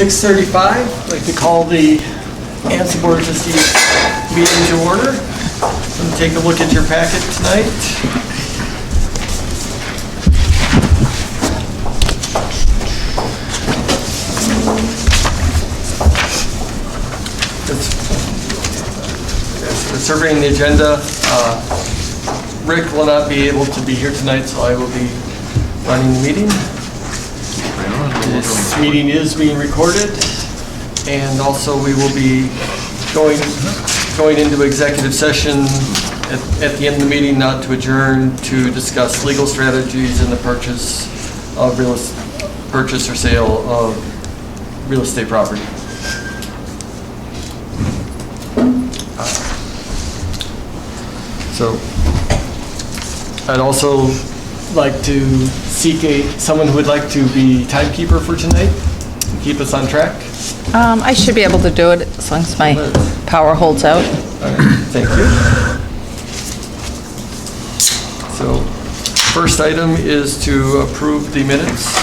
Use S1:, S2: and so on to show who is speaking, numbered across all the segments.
S1: 6:35, I'd like to call the AMSA Board of Trustees meeting to order. And take a look at your packet tonight. Surveying the agenda, Rick will not be able to be here tonight, so I will be running the meeting. This meeting is being recorded, and also we will be going into executive session at the end of the meeting, not to adjourn, to discuss legal strategies in the purchase or sale of real estate property. So I'd also like to seek someone who would like to be timekeeper for tonight and keep us on track.
S2: I should be able to do it as long as my power holds out.
S1: All right, thank you. So first item is to approve the minutes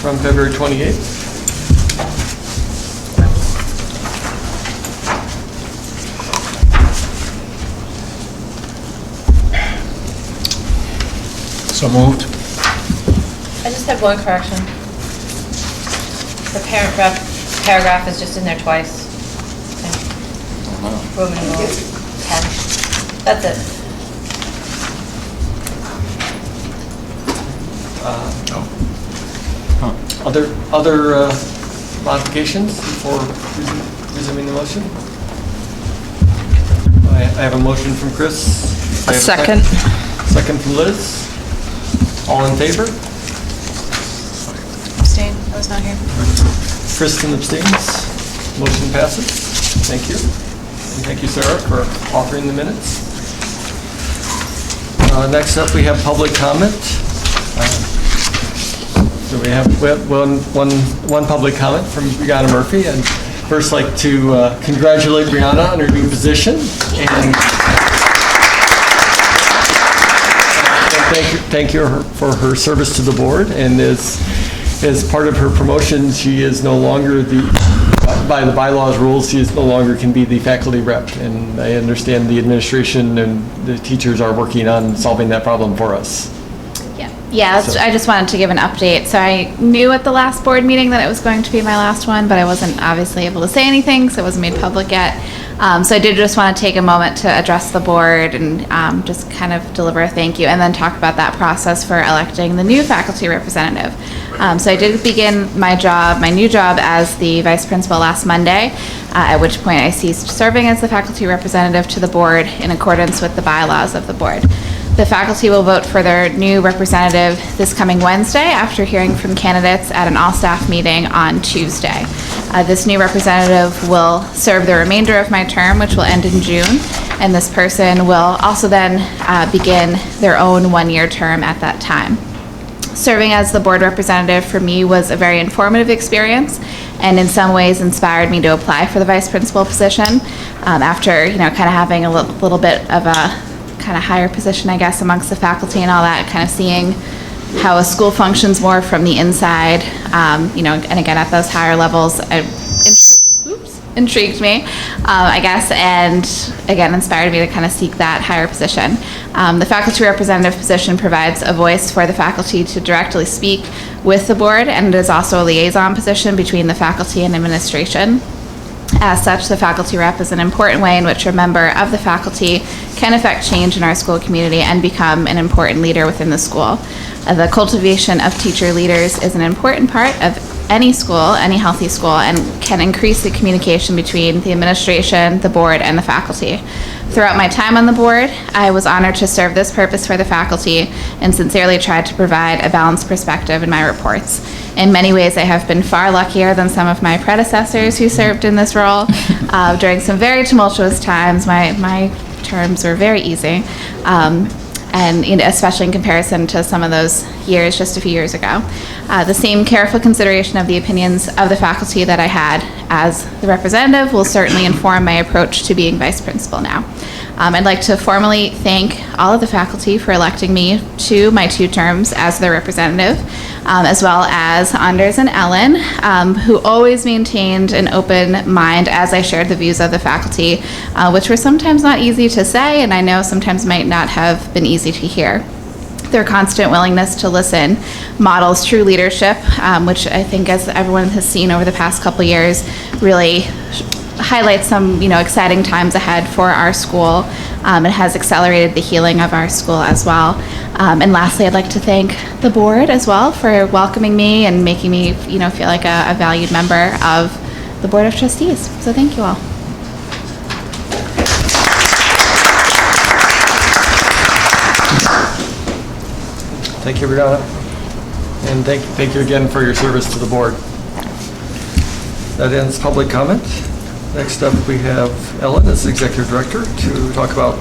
S1: from February 28th.
S3: So moved.
S4: I just have one correction. The paragraph is just in there twice. Roman numeral 10. That's it.
S1: Other modifications before resuming the motion? I have a motion from Chris. I have a
S2: Second.
S1: Second from Liz. All in favor?
S4: Abstain. I was not here.
S1: Kristen abstains. Motion passes. Thank you. And thank you, Sarah, for authoring the minutes. Next up, we have public comment. So we have one public comment from Brianna Murphy. And first, like to congratulate Brianna on her new position. And thank you for her service to the board. And as part of her promotion, she is no longer by the bylaws rules, she is no longer can be the faculty rep. And I understand the administration and the teachers are working on solving that problem for us.
S5: Yeah,
S1: So-
S5: I just wanted to give an update. So I knew at the last board meeting that it was going to be my last one, but I wasn't obviously able to say anything, so it wasn't made public yet. So I did just want to take a moment to address the board and just kind of deliver a thank you, and then talk about that process for electing the new faculty representative. So I did begin my new job as the vice principal last Monday, at which point I ceased serving as the faculty representative to the board in accordance with the bylaws of the board. The faculty will vote for their new representative this coming Wednesday after hearing from candidates at an all-staff meeting on Tuesday. This new representative will serve the remainder of my term, which will end in June, and this person will also then begin their own one-year term at that time. Serving as the board representative for me was a very informative experience, and in some ways inspired me to apply for the vice principal position after kind of having a little bit of a kind of higher position, I guess, amongst the faculty and all that, kind of seeing how a school functions more from the inside, and again, at those higher levels, intrigued me, I guess, and again, inspired me to kind of seek that higher position. The faculty representative position provides a voice for the faculty to directly speak with the board, and it is also a liaison position between the faculty and administration. As such, the faculty rep is an important way in which a member of the faculty can affect change in our school community and become an important leader within the school. The cultivation of teacher leaders is an important part of any school, any healthy school, and can increase the communication between the administration, the board, and the faculty. Throughout my time on the board, I was honored to serve this purpose for the faculty and sincerely tried to provide a balanced perspective in my reports. In many ways, I have been far luckier than some of my predecessors who served in this role. During some very tumultuous times, my terms were very easy. And especially in comparison to some of those years just a few years ago. The same careful consideration of the opinions of the faculty that I had as the representative will certainly inform my approach to being vice principal now. I'd like to formally thank all of the faculty for electing me to my 2 terms as their representative, as well as Anders and Ellen, who always maintained an open mind as I shared the views of the faculty, which were sometimes not easy to say, and I know sometimes might not have been easy to hear. Their constant willingness to listen models true leadership, which I think, as everyone has seen over the past couple years, really highlights some, exciting times ahead for our school. It has accelerated the healing of our school as well. And lastly, I'd like to thank the board as well for welcoming me and making me, feel like a valued member of the Board of Trustees. So thank you all.
S1: Thank you, Brianna. And thank you again for your service to the board. That ends public comment. Next up, we have Ellen as Executive Director to talk about,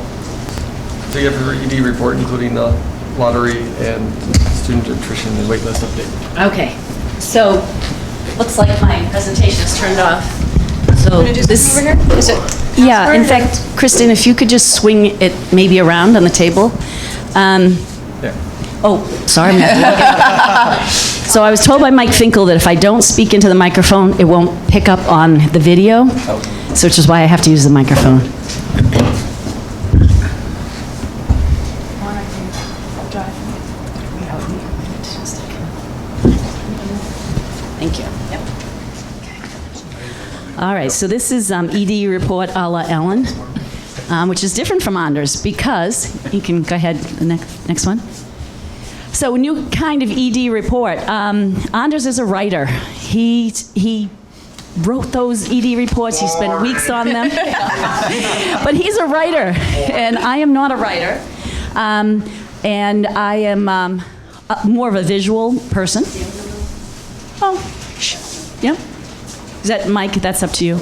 S1: to give her ED report, including the lottery and student attrition and waitlist update.
S3: Okay, so looks like my presentation is turned off. So
S4: Want to do
S3: this,
S4: something over here? Is it?
S3: yeah, in fact, Kristen, if you could just swing it maybe around on the table.
S1: Yeah.
S3: Oh, sorry. I'm gonna have to look it up. So I was told by Mike Finkel that if I don't speak into the microphone, it won't pick up on the video, so which is why I have to use the microphone. Thank you. All right, so this is ED report a la Ellen, which is different from Anders because, you can go ahead, the next one. So new kind of ED report. Anders is a writer. He wrote those ED reports. He spent weeks on them. But he's a writer, and I am not a writer. And I am more of a visual person. Oh, yeah. Is that Mike? That's up to you.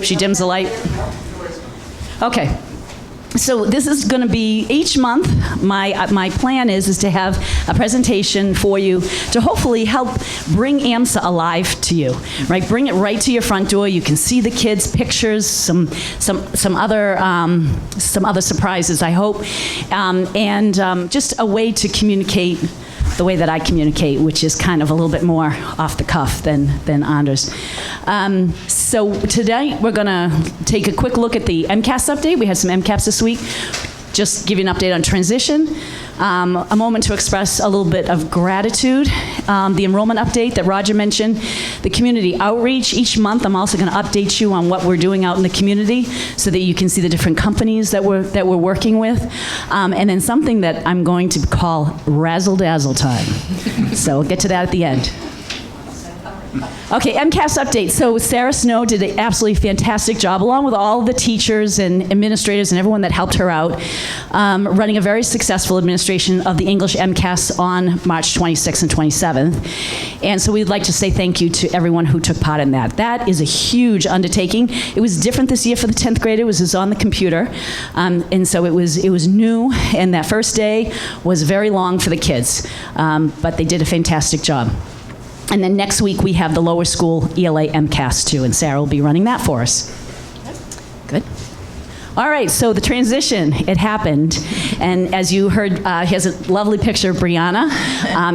S3: She dims the light. Okay. So this is going to be each month. My plan is to have a presentation for you to hopefully help bring AMSA alive to you, right? Bring it right to your front door. You can see the kids' pictures, some other surprises, I hope, and just a way to communicate the way that I communicate, which is kind of a little bit more off the cuff than Anders. So today we're going to take a quick look at the MCAS update. We had some MCAPs this week. Just give you an update on transition. A moment to express a little bit of gratitude. The enrollment update that Roger mentioned. The community outreach. Each month I'm also going to update you on what we're doing out in the community so that you can see the different companies that we're working with. And then something that I'm going to call razzle dazzle time. So we'll get to that at the end. Okay, MCAS update. So Sarah Snow did an absolutely fantastic job, along with all the teachers and administrators and everyone that helped her out, running a very successful administration of the English MCAS on March 26th and 27th. And so we'd like to say thank you to everyone who took part in that. That is a huge undertaking. It was different this year for the 10th grade. It was on the computer. And so it was new, and that first day was very long for the kids. But they did a fantastic job. And then next week we have the lower school ELA MCAS too, and Sarah will be running that for us. Good. All right, so the transition, it happened. And as you heard, here's a lovely picture of Brianna,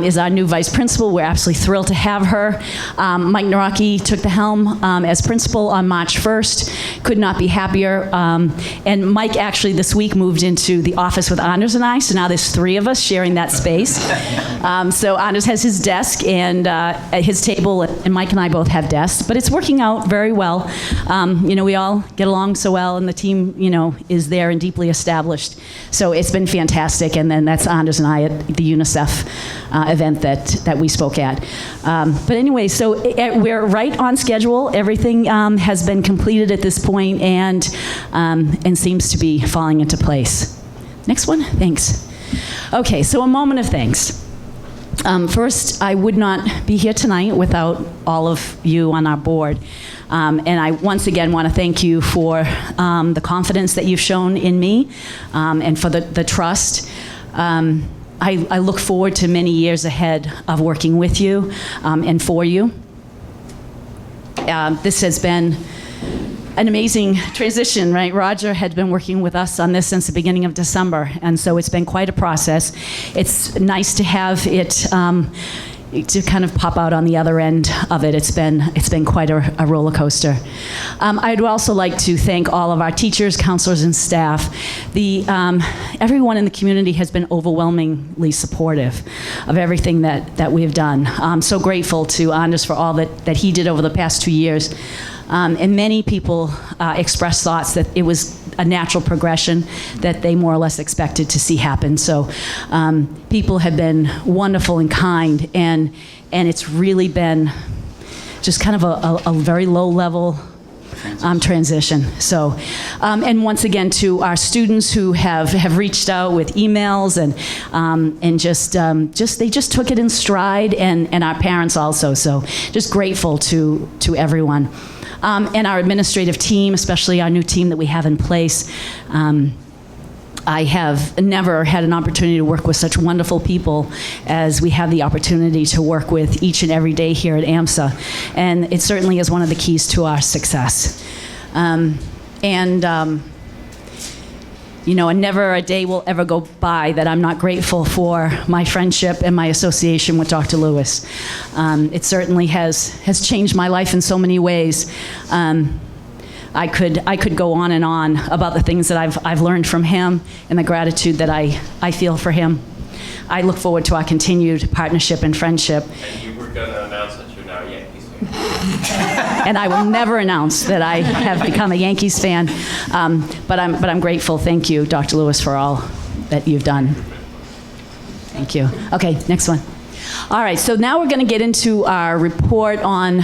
S3: is our new vice principal. We're absolutely thrilled to have her. Mike Naraki took the helm as principal on March 1st. Could not be happier. And Mike actually this week moved into the office with Anders and I, so now there's 3 of us sharing that space. So Anders has his desk and his table, and Mike and I both have desks, but it's working out very well. We all get along so well, and the team, is there and deeply established. So it's been fantastic. And then that's Anders and I at the UNICEF event that we spoke at. But anyway, so we're right on schedule. Everything has been completed at this point and seems to be falling into place. Next one, thanks. Okay, so a moment of thanks. First, I would not be here tonight without all of you on our board. And I once again want to thank you for the confidence that you've shown in me and for the trust. I look forward to many years ahead of working with you and for you. This has been an amazing transition, right? Roger had been working with us on this since the beginning of December, and so it's been quite a process. It's nice to have it to kind of pop out on the other end of it. It's been quite a roller coaster. I'd also like to thank all of our teachers, counselors, and staff. Everyone in the community has been overwhelmingly supportive of everything that we've done. I'm so grateful to Anders for all that he did over the past 2 years. And many people expressed thoughts that it was a natural progression that they more or less expected to see happen. So people have been wonderful and kind, and it's really been just kind of a very low-level transition. So, and once again, to our students who have reached out with emails and they just took it in stride, and our parents also. So, just grateful to everyone. And our administrative team, especially our new team that we have in place. I have never had an opportunity to work with such wonderful people as we have the opportunity to work with each and every day here at AMSA. And it certainly is one of the keys to our success. You know, and never a day will ever go by that I'm not grateful for my friendship and my association with Dr. Lewis. It certainly has changed my life in so many ways. I could go on and on about the things that I've learned from him and the gratitude that I feel for him. I look forward to our continued partnership and friendship.
S6: And you were going to announce that you're now a Yankees fan.
S3: And I will never announce that I have become a Yankees fan, but I'm grateful. Thank you, Dr. Lewis, for all that you've done. Thank you. Okay, next one. All right, so now we're going to get into our report on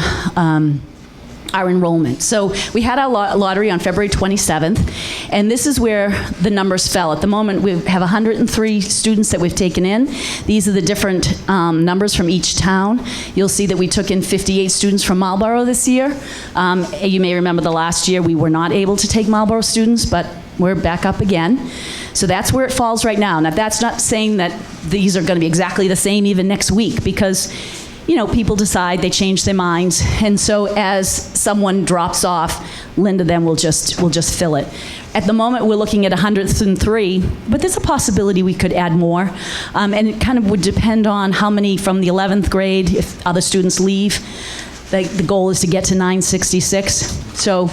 S3: our enrollment. So we had our lottery on February 27th, and this is where the numbers fell. At the moment, we have 103 students that we've taken in. These are the different numbers from each town. You'll see that we took in 58 students from Marlborough this year. You may remember the last year we were not able to take Marlborough students, but we're back up again. So that's where it falls right now. Now, that's not saying that these are going to be exactly the same even next week, because you know, people decide, they change their minds, and so as someone drops off, Linda then will just fill it. At the moment, we're looking at 103, but there's a possibility we could add more, and it kind of would depend on how many from the 11th grade, if other students leave. The goal is to get to 966. So,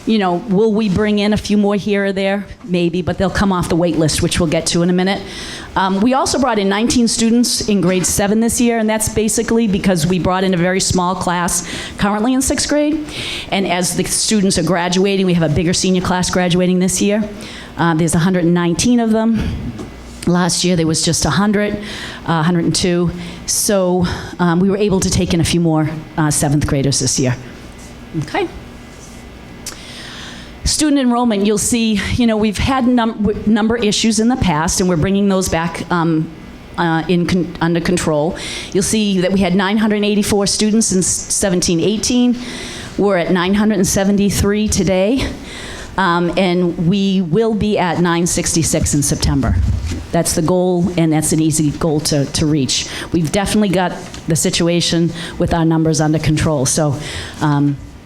S3: you know, will we bring in a few more here or there? Maybe, but they'll come off the wait list, which we'll get to in a minute. We also brought in 19 students in grade 7 this year, and that's basically because we brought in a very small class currently in 6th grade. And as the students are graduating, we have a bigger senior class graduating this year. There's 119 of them. Last year there was just 102. So we were able to take in a few more 7th graders this year. Okay. Student enrollment, you'll see, you know, we've had number issues in the past, and we're bringing those back under control. You'll see that we had 984 students in 17-18. We're at 973 today, and we will be at 966 in September. That's the goal, and that's an easy goal to reach. We've definitely got the situation with our numbers under control, so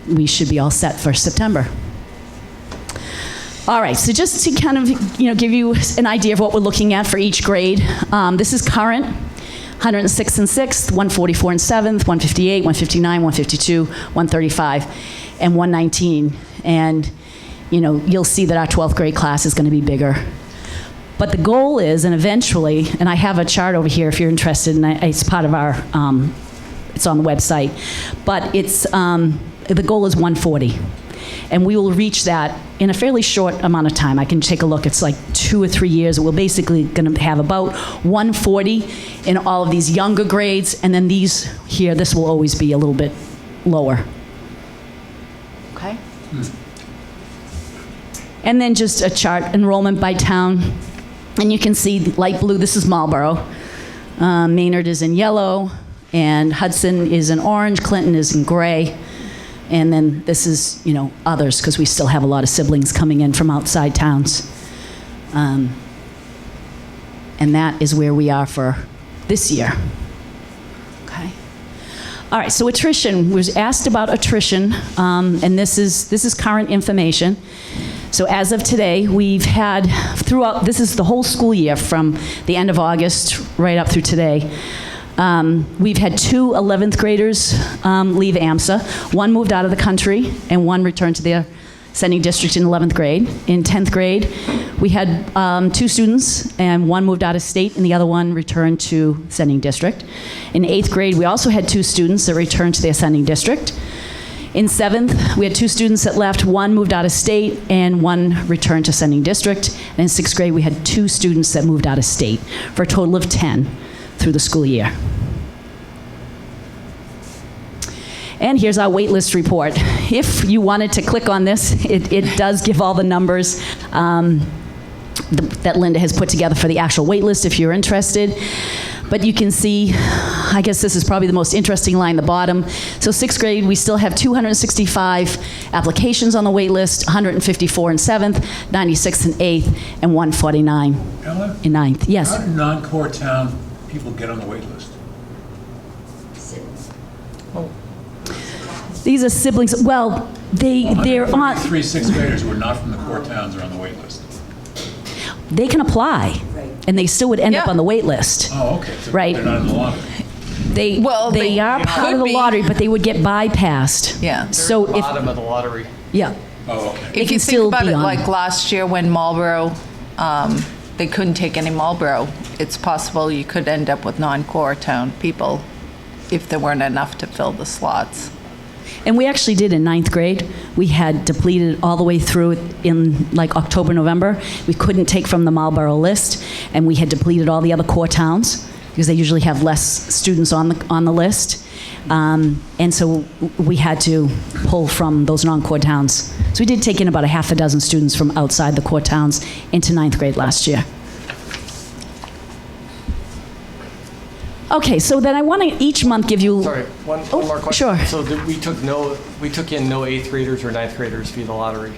S3: we should be all set for September. All right, so just to kind of, you know, give you an idea of what we're looking at for each grade. This is current, 106 in 6th, 144 in 7th, 158, 159, 152, 135, and 119. And, you know, you'll see that our 12th grade class is going to be bigger. But the goal is, and eventually, and I have a chart over here if you're interested, and it's part of our, it's on the website, but it's, the goal is 140. And we will reach that in a fairly short amount of time. I can take a look. It's like 2 or 3 years. We're basically going to have about 140 in all of these younger grades, and then these here, this will always be a little bit lower. Okay? And then just a chart, enrollment by town. And you can see light blue, this is Marlborough. Maynard is in yellow, and Hudson is in orange, Clinton is in gray. And then this is, you know, others, because we still have a lot of siblings coming in from outside towns. And that is where we are for this year. Okay. All right, so attrition, was asked about attrition, and this is current information. So as of today, we've had throughout, this is the whole school year from the end of August right up through today. We've had 2 11th graders leave AMSA. One moved out of the country and one returned to their sending district in 11th grade. In 10th grade, we had 2 students, and one moved out of state and the other one returned to sending district. In 8th grade, we also had 2 students that returned to their sending district. In 7th, we had 2 students that left. One moved out of state and one returned to sending district. And in 6th grade, we had 2 students that moved out of state, for a total of 10 through the school year. And here's our wait list report. If you wanted to click on this, it does give all the numbers that Linda has put together for the actual wait list if you're interested. But you can see, I guess this is probably the most interesting line, the bottom. So 6th grade, we still have 265 applications on the wait list, 154 in 7th, 96 in 8th, and 149
S7: Ellen,
S3: in 9th. Yes?
S7: how do non-core town people get on the wait list?
S3: These are siblings. Well, they're on.
S7: 3 6th graders who are not from the core towns are on the wait list.
S3: They can apply, and they still would end up
S2: Yeah.
S3: on the wait list.
S7: Oh, okay. So
S3: Right.
S7: they're not in the lottery.
S3: They
S2: They
S3: are part of
S2: could
S3: the
S2: be.
S3: lottery, but they would get bypassed.
S2: Yeah.
S3: So if
S1: Bottom of the lottery.
S3: yeah,
S7: Oh, okay.
S3: They
S2: If
S3: can
S2: you
S3: still
S2: think about
S3: be
S2: it,
S3: on.
S2: like last year when Marlboro, they couldn't take any Marlboro, it's possible you could end up with non-core town people if there weren't enough to fill the slots.
S3: and we actually did in 9th grade. We had depleted all the way through in like October, November. We couldn't take from the Marlboro list, and we had depleted all the other core towns because they usually have less students on the list. And so we had to pull from those non-core towns. So we did take in about a half a dozen students from outside the core towns into 9th grade last year. Okay, so then I want to each month give you...
S1: Sorry, one more question.
S3: Sure.
S1: So we took in no 8th graders or 9th graders via the lottery.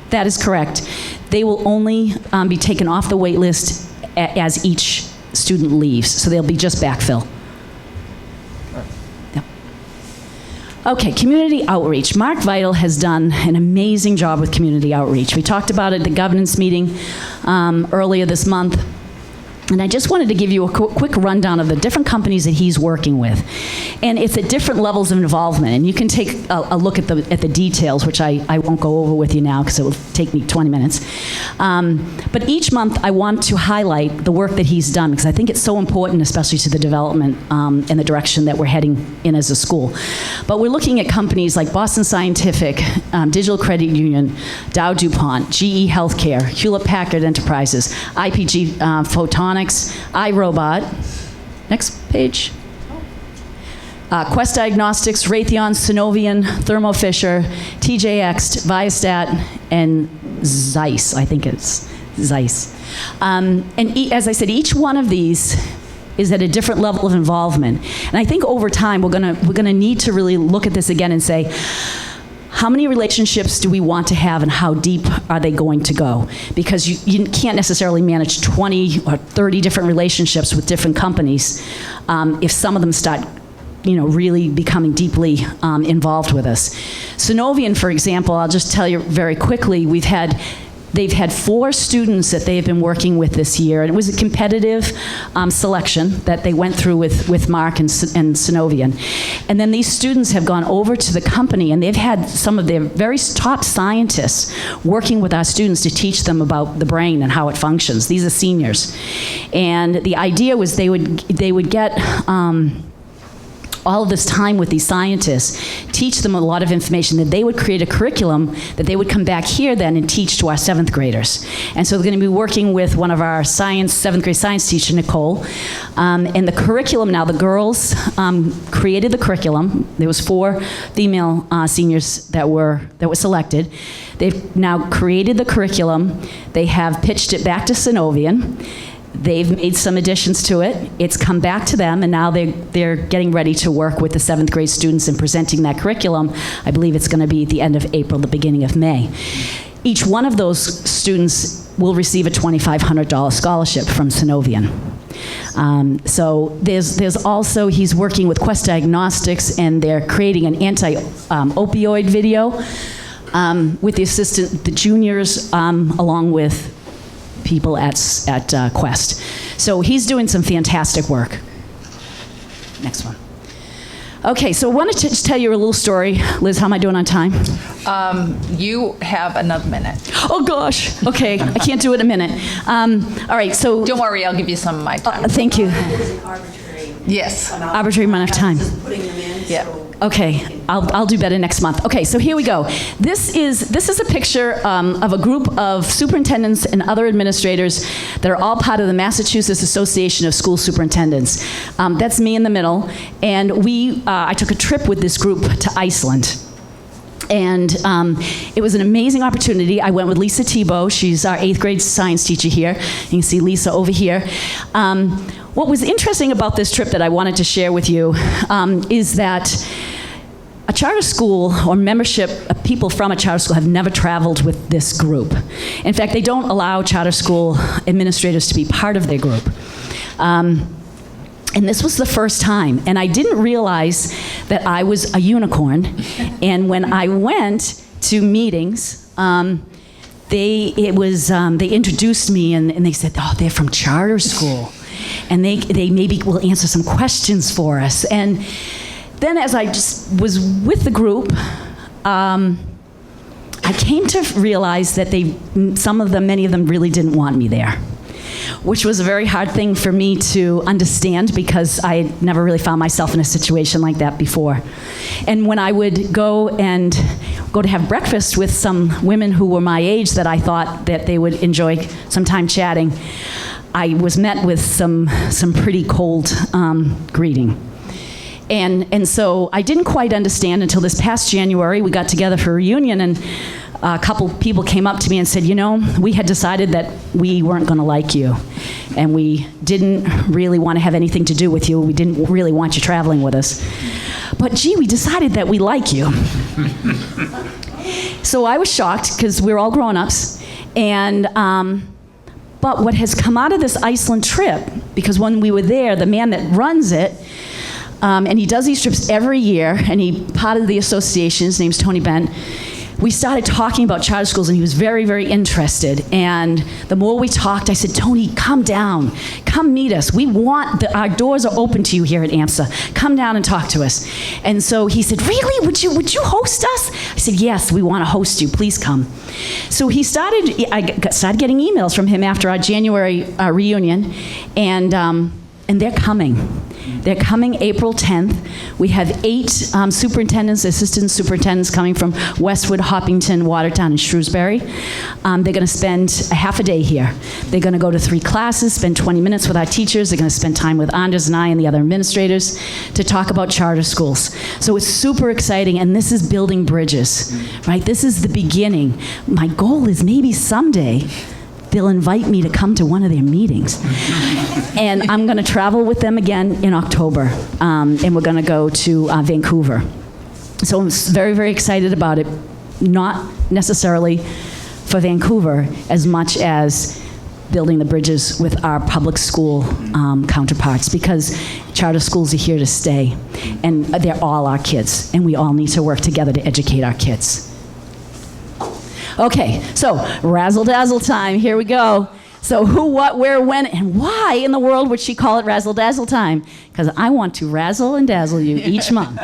S3: That is correct. They will only be taken off the wait list as each student leaves, so they'll be just backfill. Yep. Okay, community outreach. Mark Vital has done an amazing job with community outreach. We talked about it at the governance meeting earlier this month. And I just wanted to give you a quick rundown of the different companies that he's working with. And it's at different levels of involvement. And you can take a look at the details, which I won't go over with you now because it will take me 20 minutes. But each month I want to highlight the work that he's done because I think it's so important, especially to the development and the direction that we're heading in as a school. But we're looking at companies like Boston Scientific, Digital Credit Union, Dow DuPont, GE Healthcare, Hewlett-Packard Enterprises, IPG Photonics, iRobot. Next page. Quest Diagnostics, Raytheon, Synovian, Thermo Fisher, TJX, Viastat, and Zeiss. I think it's Zeiss. As I said, each one of these is at a different level of involvement. And I think over time we're gonna need to really look at this again and say, how many relationships do we want to have and how deep are they going to go? Because you can't necessarily manage 20 or 30 different relationships with different companies if some of them start really becoming deeply involved with us. Synovian, for example, I'll just tell you very quickly, they've had 4 students that they've been working with this year, and it was a competitive selection that they went through with Mark and Synovian. And then these students have gone over to the company, and they've had some of their very top scientists working with our students to teach them about the brain and how it functions. These are seniors. And the idea was they would get all of this time with these scientists, teach them a lot of information, that they would create a curriculum that they would come back here then and teach to our 7th graders. And so they're going to be working with one of our 7th grade science teacher, Nicole. And the curriculum now, the girls created the curriculum. There was 4 female seniors that were selected. They've now created the curriculum. They have pitched it back to Synovian. They've made some additions to it. It's come back to them, and now they're getting ready to work with the 7th grade students and presenting that curriculum. I believe it's going to be at the end of April, the beginning of May. Each one of those students will receive a $2,500 scholarship from Synovian. So there's also, he's working with Quest Diagnostics, and they're creating an anti-opioid video with the juniors, along with people at Quest. So he's doing some fantastic work. Next one. Okay, so I wanted to just tell you a little story. Liz, how am I doing on time?
S2: You have another minute.
S3: Oh, gosh. Okay, I can't do it in a minute. All right, so...
S2: Don't worry, I'll give you some of my time.
S3: Thank you.
S2: Yes.
S3: Arbitrary amount of time.
S2: Yeah.
S3: Okay, I'll do better next month. Okay, so here we go. This is a picture of a group of superintendents and other administrators that are all part of the Massachusetts Association of School Superintendents. That's me in the middle, and I took a trip with this group to Iceland. And it was an amazing opportunity. I went with Lisa Tebow. She's our 8th grade science teacher here. You can see Lisa over here. What was interesting about this trip that I wanted to share with you is that a charter school or membership, people from a charter school have never traveled with this group. In fact, they don't allow charter school administrators to be part of their group. And this was the first time, and I didn't realize that I was a unicorn. And when I went to meetings, they introduced me, and they said, "Oh, they're from charter school, and they maybe will answer some questions for us." And then, as I just was with the group, I came to realize that many of them really didn't want me there, which was a very hard thing for me to understand because I had never really found myself in a situation like that before. And when I would go to have breakfast with some women who were my age that I thought that they would enjoy some time chatting, I was met with some pretty cold greeting. And so I didn't quite understand until this past January. We got together for a reunion, and a couple people came up to me and said, we had decided that we weren't going to like you, and we didn't really want to have anything to do with you. We didn't really want you traveling with us. But gee, we decided that we like you. So I was shocked because we're all grown-ups. But what has come out of this Iceland trip, because when we were there, the man that runs it, and he does these trips every year, and he part of the association, his name's Tony Bent. We started talking about charter schools, and he was very, very interested. And the more we talked, I said, "Tony, come down. Come meet us. Our doors are open to you here at AMSA. Come down and talk to us." And so he said, "Really? Would you host us?" I said, "Yes, we want to host you. Please come." So I started getting emails from him after our January reunion, and they're coming. They're coming April 10th. We have 8 superintendents, assistant superintendents coming from Westwood, Hopkinton, Watertown, and Shrewsbury. They're going to spend a half a day here. They're going to go to 3 classes, spend 20 minutes with our teachers. They're going to spend time with Anders and I and the other administrators to talk about charter schools. So it's super exciting, and this is building bridges, right? This is the beginning. My goal is maybe someday they'll invite me to come to one of their meetings. And I'm going to travel with them again in October, and we're going to go to Vancouver. So I'm very, very excited about it, not necessarily for Vancouver as much as building the bridges with our public school counterparts, because charter schools are here to stay, and they're all our kids, and we all need to work together to educate our kids. Okay, so razzle-dazzle time, here we go. So who, what, where, when, and why in the world would she call it razzle-dazzle time? Because I want to razzle and dazzle you each month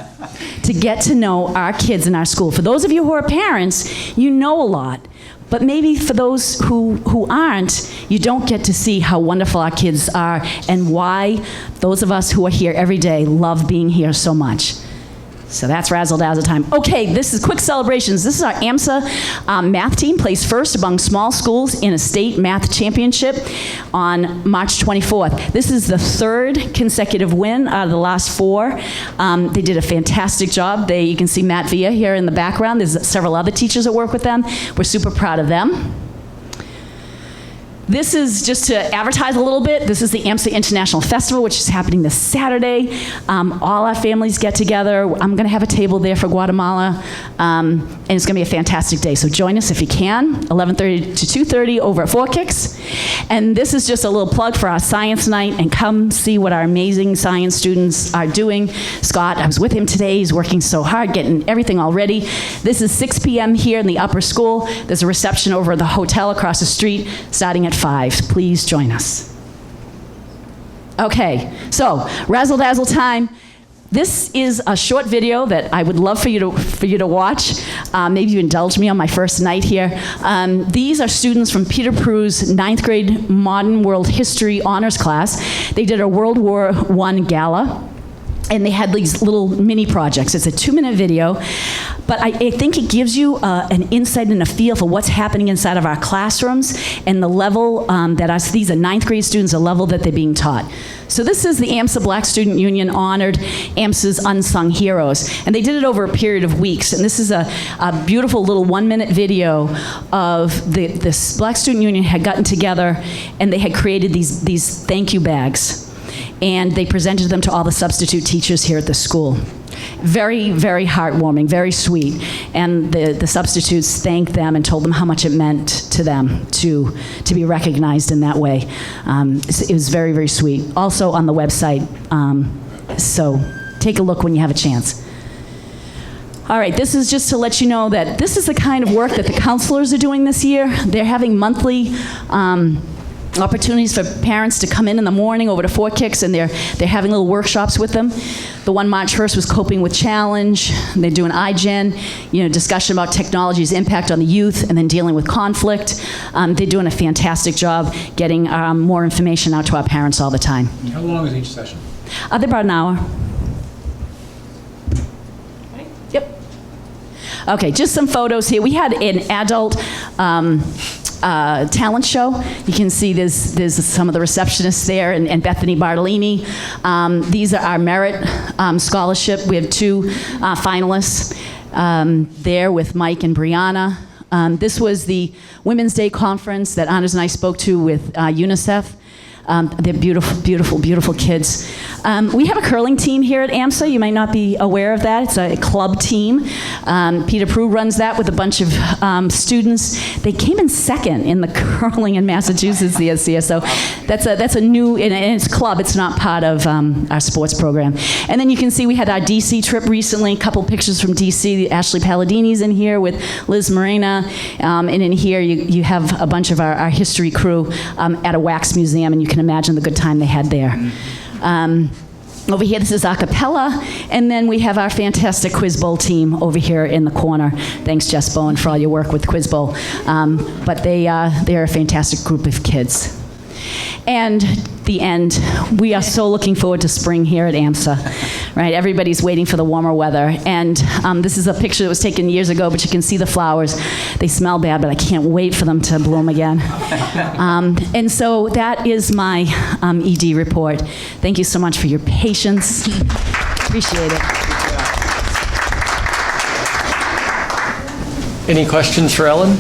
S3: to get to know our kids in our school. For those of you who are parents, you know a lot. But maybe for those who aren't, you don't get to see how wonderful our kids are and why those of us who are here every day love being here so much. So that's razzle-dazzle time. Okay, this is quick celebrations. This is our AMSA math team placed first among small schools in a state math championship on March 24th. This is the 3rd consecutive win out of the last 4. They did a fantastic job. You can see Matt Villa here in the background. There's several other teachers that work with them. We're super proud of them. This is just to advertise a little bit. This is the AMSA International Festival, which is happening this Saturday. All our families get together. I'm going to have a table there for Guatemala, and it's going to be a fantastic day. So join us if you can, 11:30 to 2:30 over at Four Kicks. And this is just a little plug for our science night, and come see what our amazing science students are doing. Scott, I was with him today. He's working so hard, getting everything all ready. This is 6 p.m. here in the upper school. There's a reception over at the hotel across the street, starting at 5. Please join us. Okay, so razzle dazzle time. This is a short video that I would love for you to watch. Maybe you indulge me on my first night here. These are students from Peter Prue's 9th grade Modern World History honors class. They did a World War I gala, and they had these little mini projects. It's a 2-minute video, but I think it gives you an insight and a feel for what's happening inside of our classrooms and the level that these are 9th grade students, the level that they're being taught. So this is the AMSA Black Student Union honored AMSA's Unsung Heroes, and they did it over a period of weeks. And this is a beautiful little 1-minute video of this Black Student Union had gotten together, and they had created these thank you bags. And they presented them to all the substitute teachers here at the school. Very, very heartwarming, very sweet. And the substitutes thanked them and told them how much it meant to them to be recognized in that way. It was very, very sweet. Also on the website, so take a look when you have a chance. All right, this is just to let you know that this is the kind of work that the counselors are doing this year. They're having monthly opportunities for parents to come in the morning over to Four Kicks, and they're having little workshops with them. The one March 1st was coping with challenge. They're doing iGen, discussion about technology's impact on the youth, and then dealing with conflict. They're doing a fantastic job getting more information out to our parents all the time.
S7: How long is each session?
S3: They're about an hour. Yep. Okay, just some photos here. We had an adult talent show. You can see there's some of the receptionists there, and Bethany Bartolini. These are our merit scholarship. We have 2 finalists there with Mike and Brianna. This was the Women's Day conference that Anders and I spoke to with UNICEF. They're beautiful, beautiful, beautiful kids. We have a curling team here at AMSA. You might not be aware of that. It's a club team. Peter Prue runs that with a bunch of students. They came in second in the curling in Massachusetts this year. So that's a new, and it's club. It's not part of our sports program. And then you can see we had our DC trip recently. A couple pictures from DC. Ashley Palladini's in here with Liz Marina. And in here you have a bunch of our history crew at a wax museum, and you can imagine the good time they had there. Over here, this is a cappella, and then we have our fantastic Quiz Bowl team over here in the corner. Thanks, Jess Bowen, for all your work with Quiz Bowl. But they're a fantastic group of kids. And the end, we are so looking forward to spring here at AMSA, right? Everybody's waiting for the warmer weather. And this is a picture that was taken years ago, but you can see the flowers. They smell bad, but I can't wait for them to bloom again. And so that is my ED report. Thank you so much for your patience. Appreciate it.
S1: Any questions for Ellen?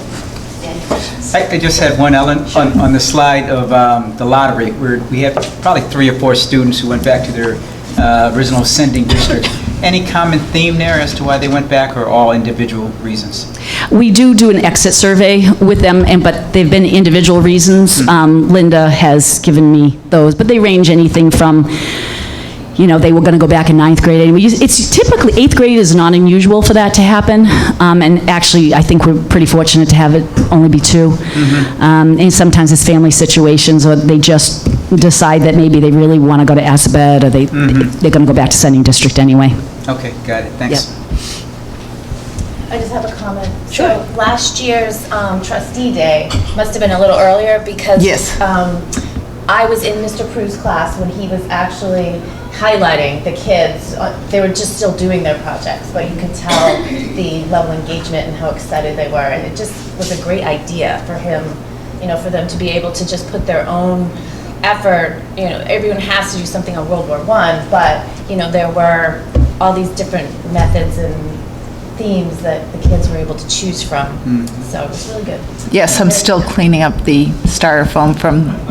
S8: I just had one, Ellen, on the slide of the lottery, where we have probably 3 or 4 students who went back to their original sending district. Any common theme there as to why they went back, or all individual reasons?
S3: We do an exit survey with them, but they've been individual reasons. Linda has given me those, but they range anything from, they were going to go back in 9th grade anyway. It's typically 8th grade is not unusual for that to happen, and actually I think we're pretty fortunate to have it only be 2. And sometimes it's family situations, or they just decide that maybe they really want to go to Assabet, or they're going to go back to sending district anyway.
S8: Okay, got it, thanks.
S3: Yep.
S4: I just have a comment. Sure. So last year's trustee day must have been a little earlier because I was in Mr. Prue's class when he was actually highlighting the kids. They were just still doing their projects, but you could tell the level of engagement and how excited they were. And it just was a great idea for him, for them to be able to just put their own effort. Everyone has to do something on World War I, but, there were all these different methods and themes that the kids were able to choose from. So it was really good.
S2: Yes, I'm still cleaning up the styrofoam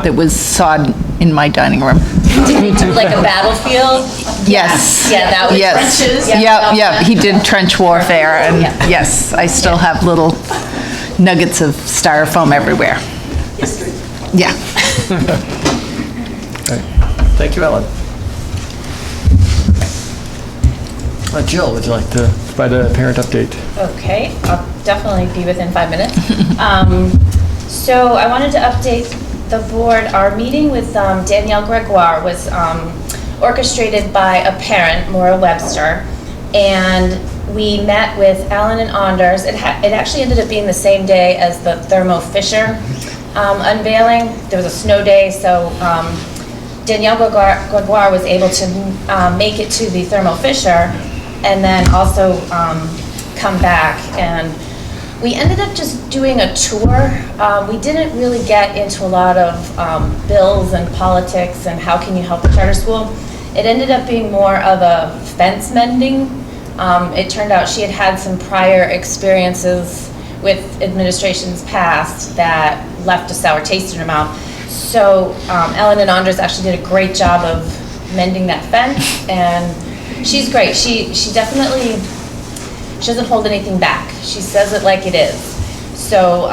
S2: that was sawed in my dining room.
S4: Like a battlefield?
S2: Yes.
S4: Yeah, that was
S2: Yes.
S4: trenches.
S2: Yep, he did trench warfare, and
S4: Yeah.
S2: yes, I still have little nuggets of styrofoam everywhere. Yeah.
S1: Thank you, Ellen. Jill, would you like to provide a parent update?
S4: Okay, I'll definitely be within 5 minutes. So I wanted to update the board. Our meeting with Danielle Gregoire was orchestrated by a parent, Maura Webster, and we met with Alan and Anders. It actually ended up being the same day as the Thermo Fisher unveiling. There was a snow day, so Danielle Gregoire was able to make it to the Thermo Fisher and then also come back. And we ended up just doing a tour. We didn't really get into a lot of bills and politics and how can you help the charter school. It ended up being more of a fence mending. It turned out she had had some prior experiences with administrations past that left a sour taste in her mouth. So Ellen and Anders actually did a great job of mending that fence, and she's great. She definitely, she doesn't hold anything back. She says it like it is. So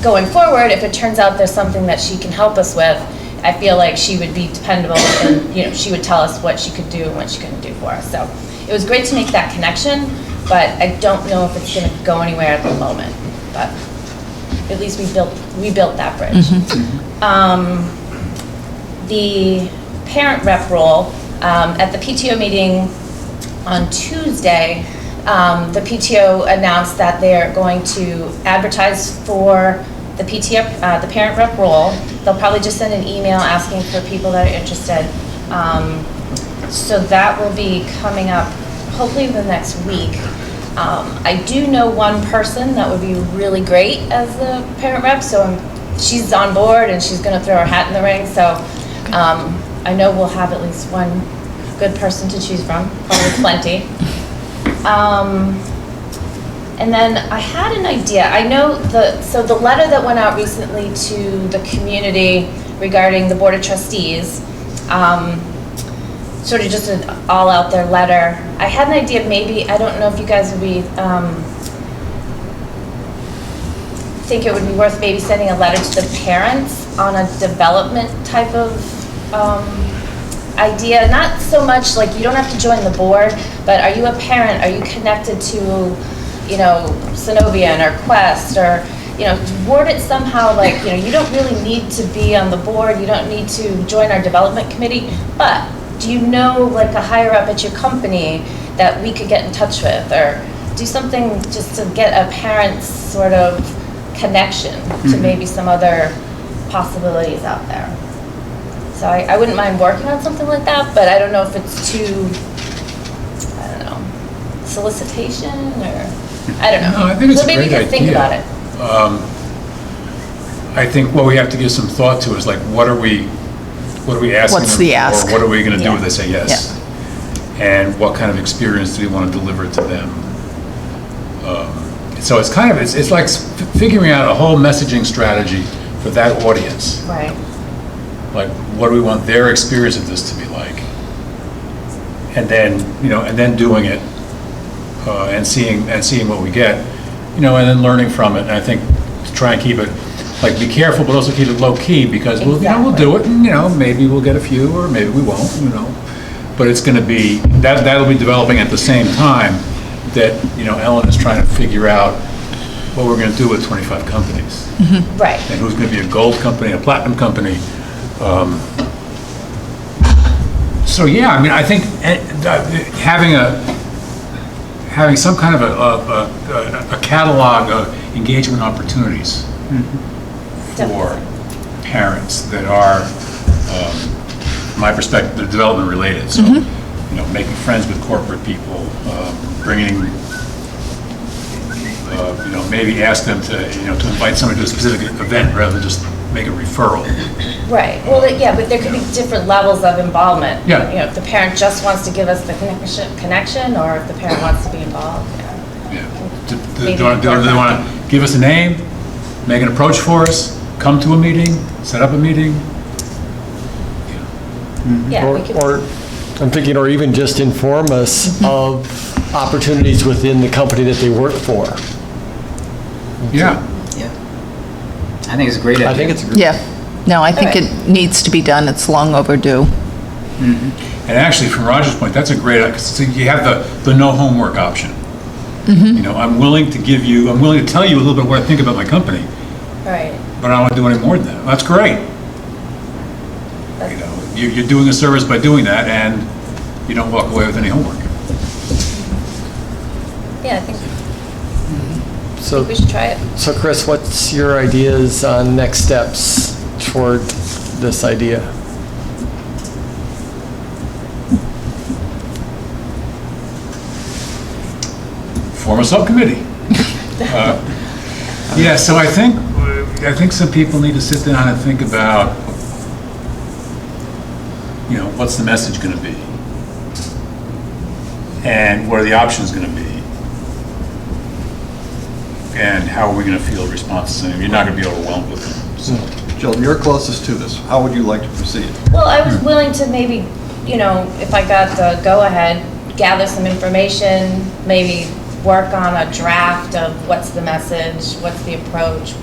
S4: going forward, if it turns out there's something that she can help us with, I feel like she would be dependable, and she would tell us what she could do and what she couldn't do for us. So it was great to make that connection, but I don't know if it's going to go anywhere at the moment. But at least we built that bridge. The parent rep role, at the PTO meeting on Tuesday, the PTO announced that they're going to advertise for the the parent rep role. They'll probably just send an email asking for people that are interested. So that will be coming up hopefully the next week. I do know one person that would be really great as the parent rep, so she's on board and she's going to throw her hat in the ring. So I know we'll have at least one good person to choose from, probably plenty. And then I had an idea. I know the letter that went out recently to the community regarding the Board of Trustees, sort of just an all out there letter. I had an idea, maybe, I don't know if you guys would be, think it would be worth maybe sending a letter to the parents on a development type of idea. Not so much like you don't have to join the board, but are you a parent? Are you connected to, Synovian or Quest, or, word it somehow like, you don't really need to be on the board, you don't need to join our development committee, but do you know like a higher up at your company that we could get in touch with, or do something just to get a parent's sort of connection to maybe some other possibilities out there. So I wouldn't mind working on something like that, but I don't know if it's too, solicitation, or, I don't know.
S7: No, I think it's
S4: so
S7: a
S4: maybe
S7: great
S4: you can think
S7: idea.
S4: about it.
S7: I think what we have to give some thought to is like, what are we asking
S2: What's
S7: them
S2: the
S7: for?
S2: ask?
S7: What are we going to do
S4: Yeah.
S7: if they say yes? And what kind of experience do we want to deliver to them? So it's kind of, it's like figuring out a whole messaging strategy for that audience.
S4: Right.
S7: Like, what do we want their experience of this to be like? And then, and then doing it, and seeing what we get, and then learning from it. And I think to try and keep it, like, be careful, but also keep it low key, because we'll do it, and maybe we'll get a few, or maybe we won't, But it's going to be that'll be developing at the same time that Ellen is trying to figure out what we're going to do with 25 companies,
S4: Right.
S7: and who's going to be a gold company, a platinum company. So yeah, I mean, I think having some kind of a catalog of engagement opportunities for parents that are, from my perspective, they're development related. So, making friends with corporate people, bringing, maybe ask them to invite somebody to a specific event rather than just make a referral.
S4: Right. Well, yeah, but there could be different levels of involvement.
S7: Yeah.
S4: If the parent just wants to give us the connection, or if the parent wants to be involved. maybe
S7: Do they
S4: work on
S7: want to give us a name, make an approach for us, come to a meeting, set up a meeting?
S4: Yeah, we could.
S1: Or, I'm thinking, or even just inform us of opportunities within the company that they work for.
S7: Yeah.
S8: Yeah. I think it's a great idea.
S1: I think it's a great.
S2: Yeah. No, I think
S4: Okay.
S2: it needs to be done. It's long overdue.
S7: And actually, from Roger's point, that's a great, because you have the no homework option. You know, I'm willing to tell you a little bit what I think about my company,
S4: Right.
S7: but I don't want to do any more than that. That's great. You know, you're doing a service by doing that, and you don't walk away with any homework.
S4: Yeah, I think
S1: So,
S4: we should try it.
S1: so Chris, what's your ideas on next steps toward this idea?
S7: Form a subcommittee. Yeah, so I think some people need to sit down and think about, you know, what's the message going to be? And what are the options going to be? And how are we going to field responses? And you're not going to be overwhelmed with them. So.
S9: Jill, you're closest to this. How would you like to proceed?
S4: Well, I was willing to maybe, you know, if I got the go-ahead, gather some information, maybe work on a draft of what's the message, what's the approach.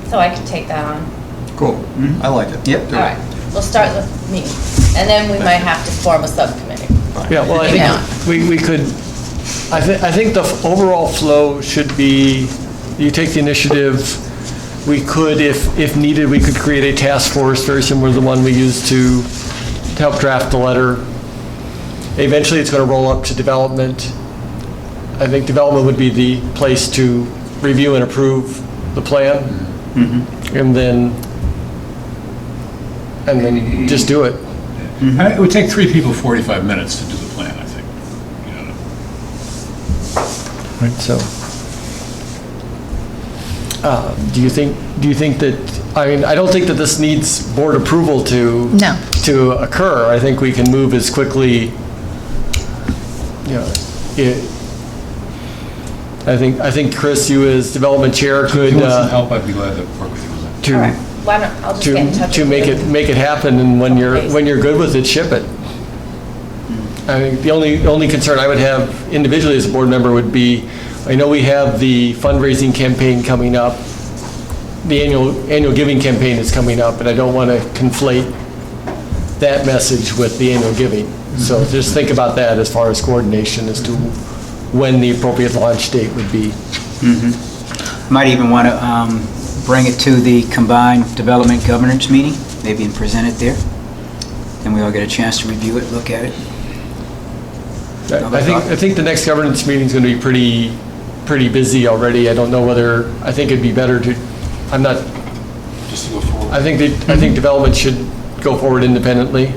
S4: So I could take that on.
S9: Cool. I like it.
S8: Yep.
S9: Do
S4: All
S9: it.
S4: right, we'll start with me, and then we might have to form a subcommittee.
S1: Yeah, well, I think we could, I think the overall flow should be, you take the initiative, we could, if needed, we could create a task force very similar to the one we used to help draft the letter. Eventually, it's going to roll up to development. I think development would be the place to review and approve the plan, and then just do it.
S7: It would take 3 people 45 minutes to do the plan, I think. You know.
S1: Right, so, do you think that, I mean, I don't think that this needs board approval to occur. I think we can move as quickly, you know, I think Chris, you as development chair could,
S7: If you want some help, I'd be glad to work with you on that.
S4: All right, why don't, I'll just get in touch with you.
S1: to make it happen, and when you're good with it, ship it. I think the only concern I would have individually as a board member would be, I know we have the fundraising campaign coming up, the annual giving campaign is coming up, and I don't want to conflate that message with the annual giving. So just think about that as far as coordination as to when the appropriate launch date would be.
S8: Might even want to bring it to the combined development governance meeting, maybe, and present it there. Then we all get a chance to review it, look at it.
S1: I think the next governance meeting is going to be pretty busy already. I don't know whether, I think it'd be better to, I'm not,
S7: Just to go forward.
S1: I think development should go forward independently.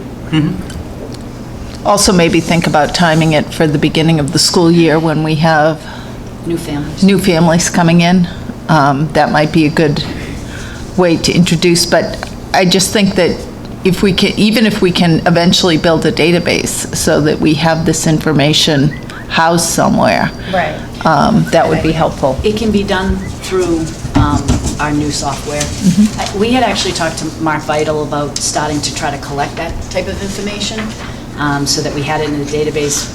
S2: Also, maybe think about timing it for the beginning of the school year when we have
S3: New families.
S2: new families coming in. That might be a good way to introduce, but I just think that if we can, even if we can eventually build a database so that we have this information housed somewhere.
S4: Right.
S2: That would be helpful.
S3: It can be done through our new software. We had actually talked to Mark Vital about starting to try to collect that type of information so that we had it in the database.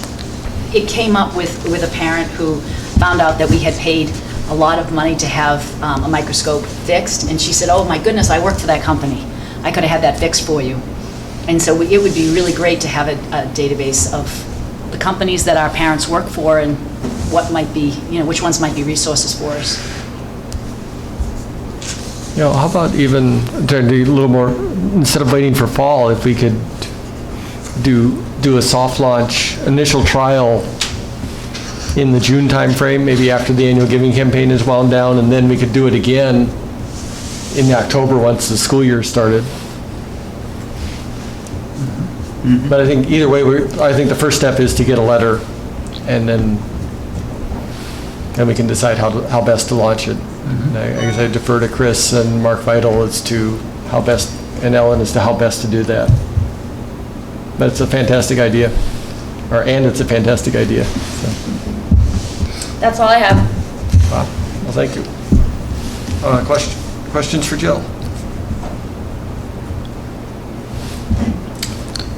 S3: It came up with a parent who found out that we had paid a lot of money to have a microscope fixed, and she said, oh my goodness, I work for that company. I could have had that fixed for you. And so it would be really great to have a database of the companies that our parents work for and what might be, which ones might be resources for us.
S1: How about even trying to do a little more, instead of waiting for fall, if we could do a soft launch, initial trial in the June timeframe, maybe after the annual giving campaign is wound down, and then we could do it again in October once the school year started. But I think either way, I think the first step is to get a letter, and then we can decide how best to launch it. I guess I defer to Chris and Mark Vital as to how best, and Ellen as to how best to do that. But it's a fantastic idea, and it's a fantastic idea. So.
S4: That's all I have.
S1: Wow, well, thank you. Questions for Jill?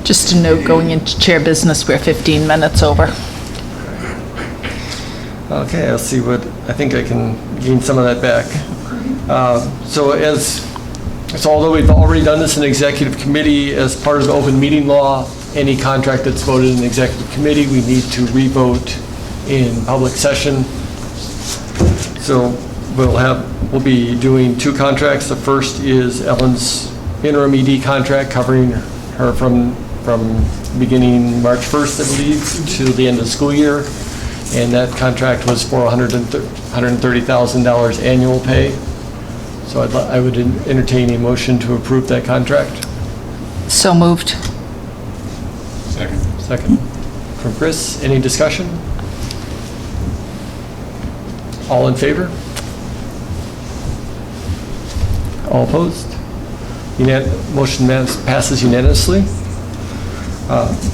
S2: Just a note, going into chair business, we're 15 minutes over.
S1: Okay, I'll see what, I think I can gain some of that back. So although we've already done this in executive committee as part of the open meeting law, any contract that's voted in executive committee, we need to re-vote in public session. So we'll be doing two contracts. The first is Ellen's interim ED contract covering her from beginning March 1st, I believe, to the end of the school year. And that contract was for $130,000 annual pay. So I would entertain a motion to approve that contract.
S2: So moved.
S7: Second.
S1: From Chris, any discussion? All in favor? All opposed? Motion passes unanimously.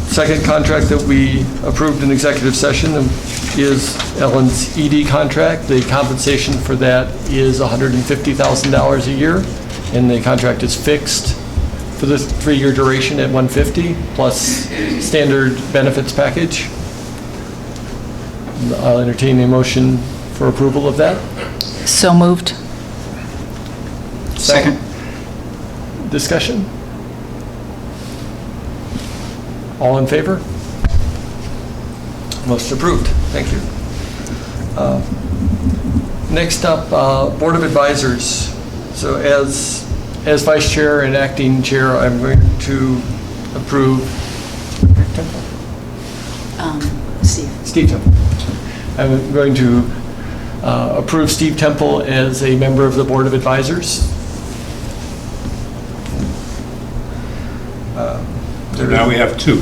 S1: Second contract that we approved in executive session is Ellen's ED contract. The compensation for that is $150,000 a year, and the contract is fixed for the 3-year duration at $150,000 plus standard benefits package. I'll entertain a motion for approval of that.
S2: So moved.
S8: Second.
S1: Discussion? All in favor? Motion approved. Thank you. Next up, Board of Advisors. So as Vice Chair and Acting Chair, I'm going to approve Steve Temple. I'm going to approve Steve Temple as a member of the Board of Advisors.
S7: So now we have two.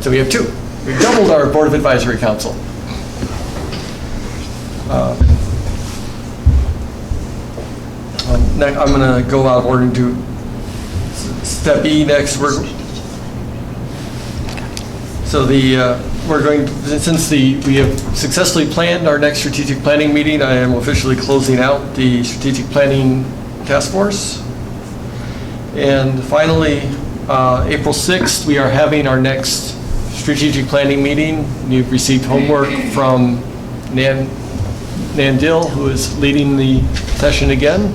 S1: So we have two. We've doubled our Board of Advisory Council. Next, I'm going to go out of order to step E next. We have successfully planned our next strategic planning meeting, I am officially closing out the strategic planning task force. And finally, April 6th, we are having our next strategic planning meeting. You've received homework from Nan Dill, who is leading the session again.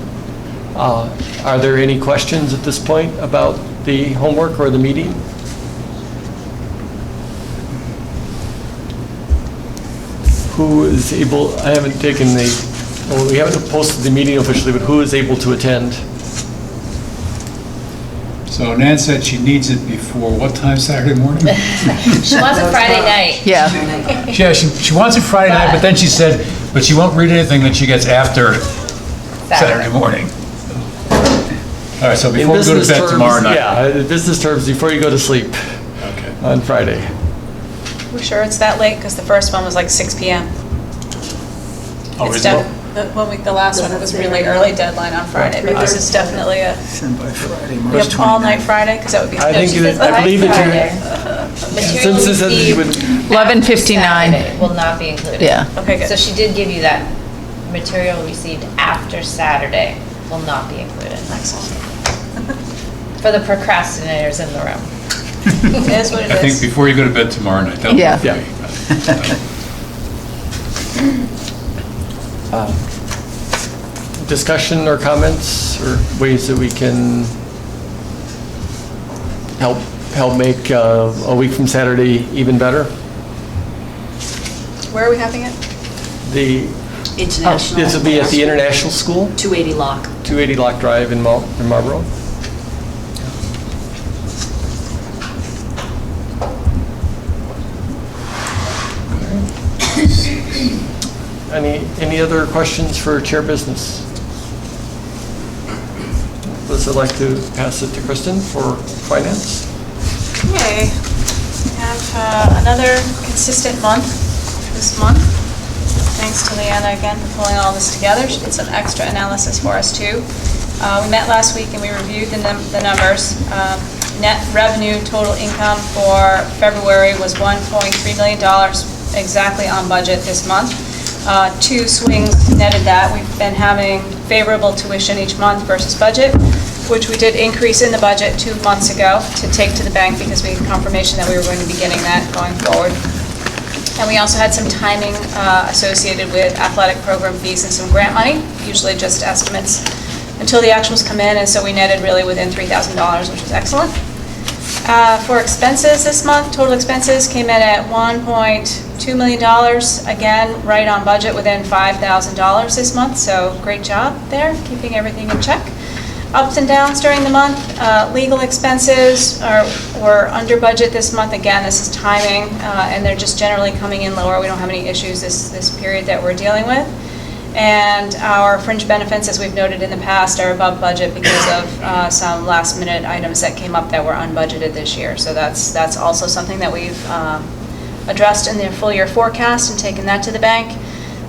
S1: Are there any questions at this point about the homework or the meeting? Who is able, I haven't taken we haven't posted the meeting officially, but who is able to attend?
S7: So Nan said she needs it before what time Saturday morning?
S4: She wants a Friday night.
S2: Yeah.
S7: Yeah, she wants it Friday night, but then she said, but she won't read anything that she gets after Saturday morning. All right, so before we go to bed tomorrow night.
S1: Yeah, in business terms, before you go to sleep on Friday.
S10: We're sure it's that late, because the first one was like 6 p.m.
S7: Oh,
S10: It's
S7: is it?
S10: the last one, it was really early deadline on Friday, but this is definitely
S8: Send by Friday,
S10: we
S8: March
S10: have all
S8: 29th.
S10: night Friday, because that would be.
S1: I think, I believe that since this says you would,
S2: 11:59.
S4: Will not be included.
S2: Yeah.
S10: Okay, good.
S4: So she did give you that material received after Saturday will not be included.
S10: Excellent.
S4: For the procrastinators in the room.
S10: It is what it
S7: I think
S10: is.
S7: before you go to bed tomorrow night, that'll
S2: Yeah.
S7: be
S1: discussion or comments or ways that we can help make a week from Saturday even better?
S10: Where are we having it?
S3: International.
S1: This will be at the International School,
S3: 280 Lock.
S1: 280 Lock Drive in Marlboro. Any other questions for Chair Business? Liz, I'd like to pass it to Kristen for Finance.
S10: Okay. We have another consistent month this month. Thanks to Leanna again for pulling all this together. She did some extra analysis for us too. We met last week and we reviewed the numbers. Net revenue total income for February was $1.3 million, exactly on budget this month. Two swings netted that. We've been having favorable tuition each month versus budget, which we did increase in the budget 2 months ago to take to the bank because we had confirmation that we were going to be getting that going forward. And we also had some timing associated with athletic program fees and some grant money, usually just estimates until the actuals come in, and so we netted really within $3,000, which was excellent. For expenses this month, total expenses came in at $1.2 million, again, right on budget, within $5,000 this month, so great job there, keeping everything in check. Ups and downs during the month, legal expenses were under budget this month. Again, this is timing, and they're just generally coming in lower. We don't have any issues this period that we're dealing with. And our fringe benefits, as we've noted in the past, are above budget because of some last minute items that came up that were unbudgeted this year. So that's also something that we've addressed in the full year forecast and taken that to the bank.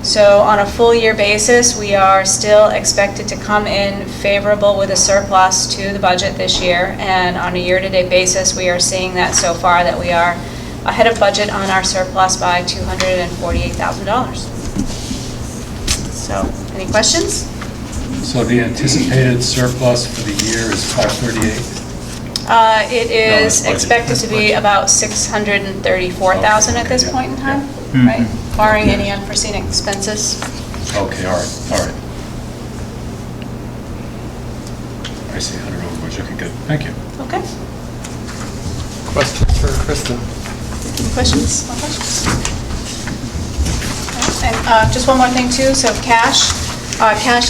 S10: So on a full year basis, we are still expected to come in favorable with a surplus to the budget this year. And on a year-to-date basis, we are seeing that so far that we are ahead of budget on our surplus by $248,000. So, any questions?
S7: So the anticipated surplus for the year is 538?
S10: It is expected to be about $634,000 at this point in time, right? Barring any unforeseen expenses.
S7: Okay, all right. I see, 100 over budget, okay, good, thank you.
S10: Okay.
S1: Questions for Kristen?
S10: Any questions? More questions? And just one more thing too, so cash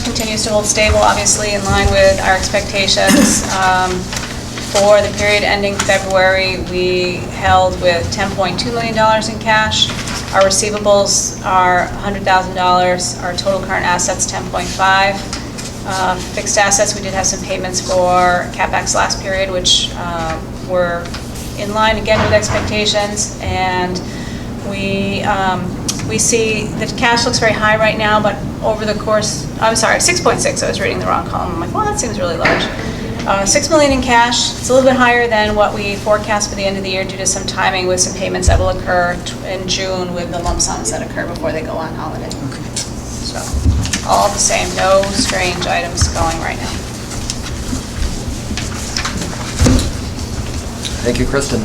S10: continues to hold stable, obviously in line with our expectations. For the period ending February, we held with $10.2 million in cash. Our receivables are $100,000. Our total current assets, $10.5. Fixed assets, we did have some payments for CapEx last period, which were in line again with expectations. And we see that cash looks very high right now, but over the course, I'm sorry, 6.6, I was reading the wrong column. I'm like, well, that seems really large. 6 million in cash. It's a little bit higher than what we forecast for the end of the year due to some timing with some payments that will occur in June with the lump sums that occur before they go on holiday. Okay. So, all the same, no strange items going right now.
S1: Thank you, Kristen.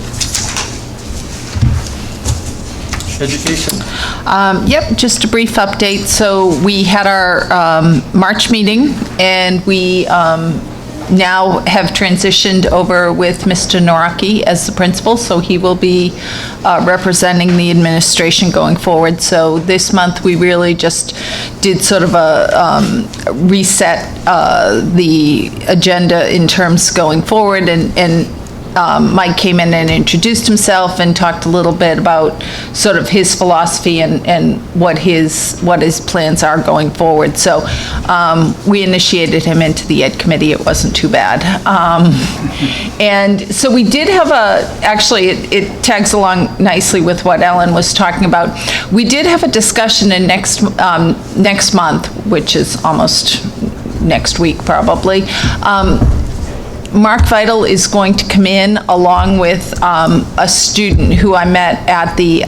S1: Education.
S2: Yep, just a brief update. So we had our March meeting, and we now have transitioned over with Mr. Noraki as the principal, so he will be representing the administration going forward. So this month, we really just did sort of a reset the agenda in terms going forward, and Mike came in and introduced himself and talked a little bit about sort of his philosophy and what his plans are going forward. So we initiated him into the Ed Committee. It wasn't too bad. And so we did have actually it tags along nicely with what Ellen was talking about. We did have a discussion in next month, which is almost next week probably. Mark Vital is going to come in along with a student who I met at the,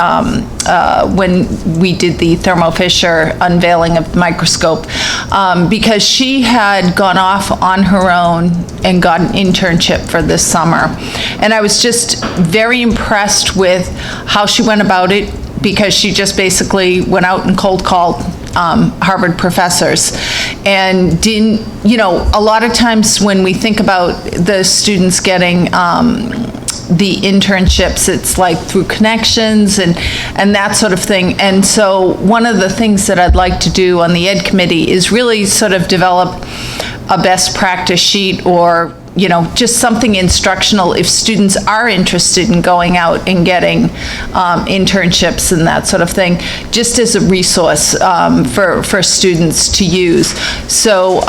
S2: when we did the Thermo Fisher unveiling of the microscope, because she had gone off on her own and got an internship for this summer. And I was just very impressed with how she went about it, because she just basically went out and cold called Harvard professors, and didn't, a lot of times when we think about the students getting the internships, it's like through connections and that sort of thing. And so one of the things that I'd like to do on the Ed Committee is really sort of develop a best practice sheet, or just something instructional if students are interested in going out and getting internships and that sort of thing, just as a resource for students to use. So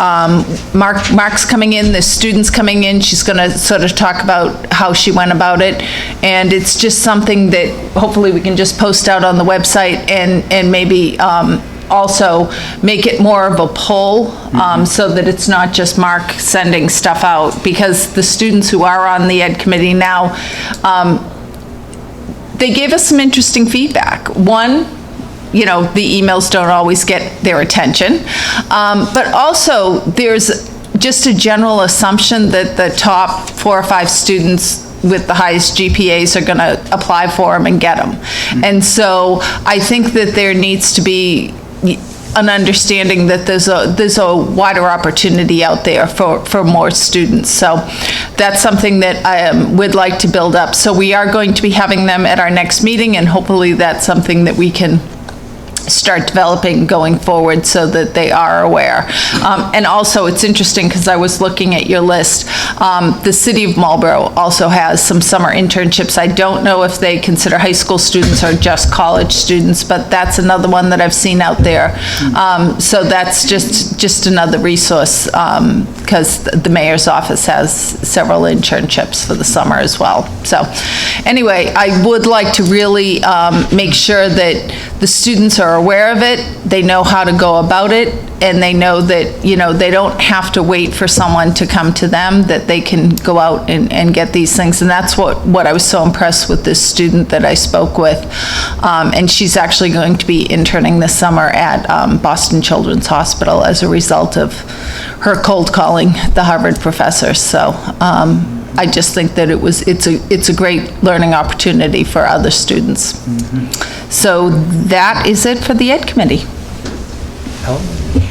S2: Mark's coming in, the student's coming in, she's going to sort of talk about how she went about it, and it's just something that hopefully we can just post out on the website and maybe also make it more of a pull, so that it's not just Mark sending stuff out, because the students who are on the Ed Committee now, they gave us some interesting feedback. One, the emails don't always get their attention. But also, there's just a general assumption that the top 4 or 5 students with the highest GPAs are going to apply for them and get them. And so I think that there needs to be an understanding that there's a wider opportunity out there for more students. So that's something that I would like to build up. So we are going to be having them at our next meeting, and hopefully that's something that we can start developing going forward so that they are aware. And also, it's interesting because I was looking at your list. The city of Marlborough also has some summer internships. I don't know if they consider high school students or just college students, but that's another one that I've seen out there. So that's just another resource because the mayor's office has several internships for the summer as well. So anyway, I would like to really make sure that the students are aware of it, they know how to go about it, and they know that, they don't have to wait for someone to come to them, that they can go out and get these things. And that's what I was so impressed with this student that I spoke with. And she's actually going to be interning this summer at Boston Children's Hospital as a result of her cold calling the Harvard professor. So I just think that it's a great learning opportunity for other students. So that is it for the Ed Committee.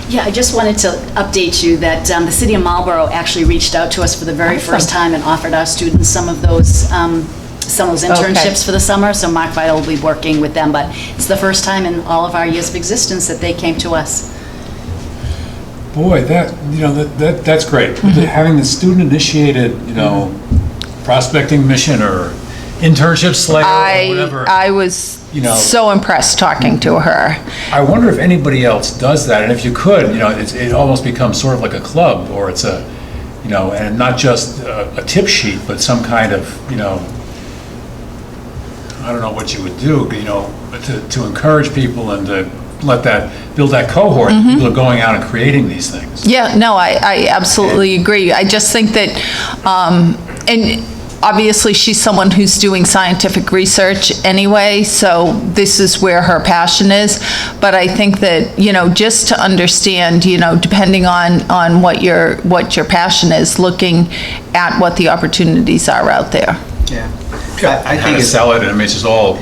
S3: Yeah, I just wanted to update you that the city of Marlborough actually reached out to us for the very first time and offered our students some of those internships for the summer. So Mark Vidal will be working with them, but it's the first time in all of our years of existence that they came to us.
S7: Boy, that's great. Having the student-initiated, prospecting mission or internship slayer or whatever.
S2: I was so impressed talking to her.
S7: I wonder if anybody else does that, and if you could, it almost becomes sort of like a club, or it's a, and not just a tip sheet, but some kind of, I don't know what you would do, to encourage people and to build that cohort. People are going out and creating these things.
S2: Yeah, no, I absolutely agree. I just think that, and obviously she's someone who's doing scientific research anyway, so this is where her passion is. But I think that, just to understand, depending on what your passion is, looking at what the opportunities are out there.
S8: Yeah.
S7: I think it's sell it, and it's just all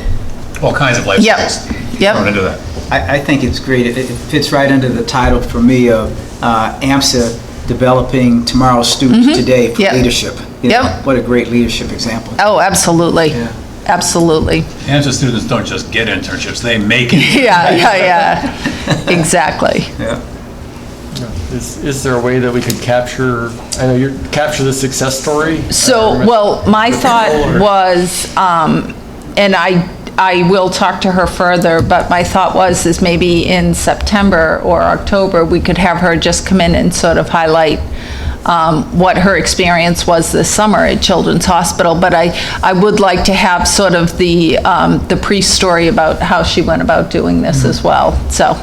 S7: kinds of life skills thrown into that.
S8: I think it's great. It fits right under the title for me of AMSA, developing tomorrow's students today for leadership. What a great leadership example.
S2: Oh, absolutely. Yeah. Absolutely.
S7: AMSA students don't just get internships, they make it.
S2: Yeah. Exactly.
S8: Yeah.
S1: Is there a way that we could capture the success story?
S2: So, my thought was, and I will talk to her further, but my thought is maybe in September or October, we could have her just come in and sort of highlight what her experience was this summer at Children's Hospital. But I would like to have sort of the pre-story about how she went about doing this as well, so.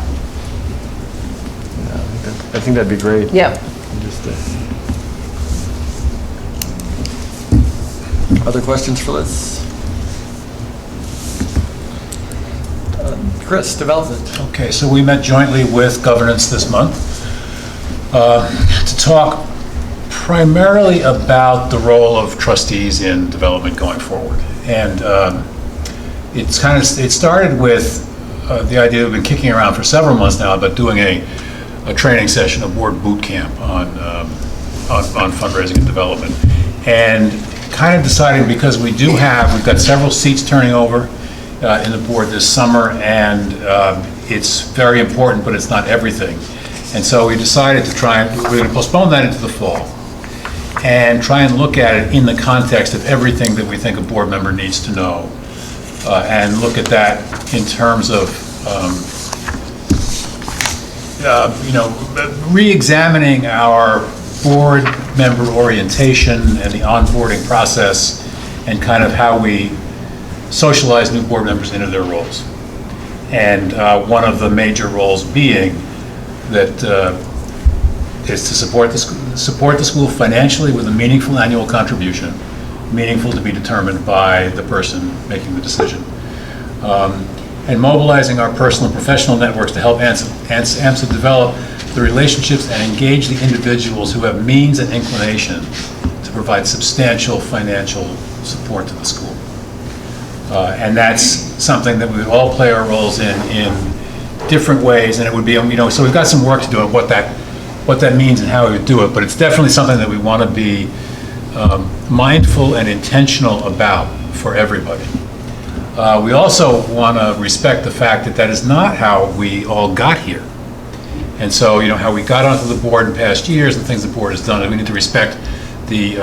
S1: I think that'd be great.
S2: Yep.
S1: Other questions for Liz? Chris, development.
S7: Okay, so we met jointly with governance this month to talk primarily about the role of trustees in development going forward. And it started with the idea we've been kicking around for several months now about doing a training session, a board boot camp on fundraising and development. And kind of deciding, because we've got several seats turning over in the board this summer, and it's very important, but it's not everything. And so we decided we're going to postpone that into the fall and try and look at it in the context of everything that we think a board member needs to know, and look at that in terms of re-examining our board member orientation and the onboarding process, and kind of how we socialize new board members into their roles. And one of the major roles being that is to support the school financially with a meaningful annual contribution, meaningful to be determined by the person making the decision. and mobilizing our personal and professional networks to help AMSA develop the relationships and engage the individuals who have means and inclination to provide substantial financial support to the school. And that's something that we would all play our roles in different ways, and it would be, so we've got some work to do on what that means and how we would do it, but it's definitely something that we want to be mindful and intentional about for everybody. We also want to respect the fact that that is not how we all got here. And so, how we got onto the board in past years and things the board has done, we need to respect the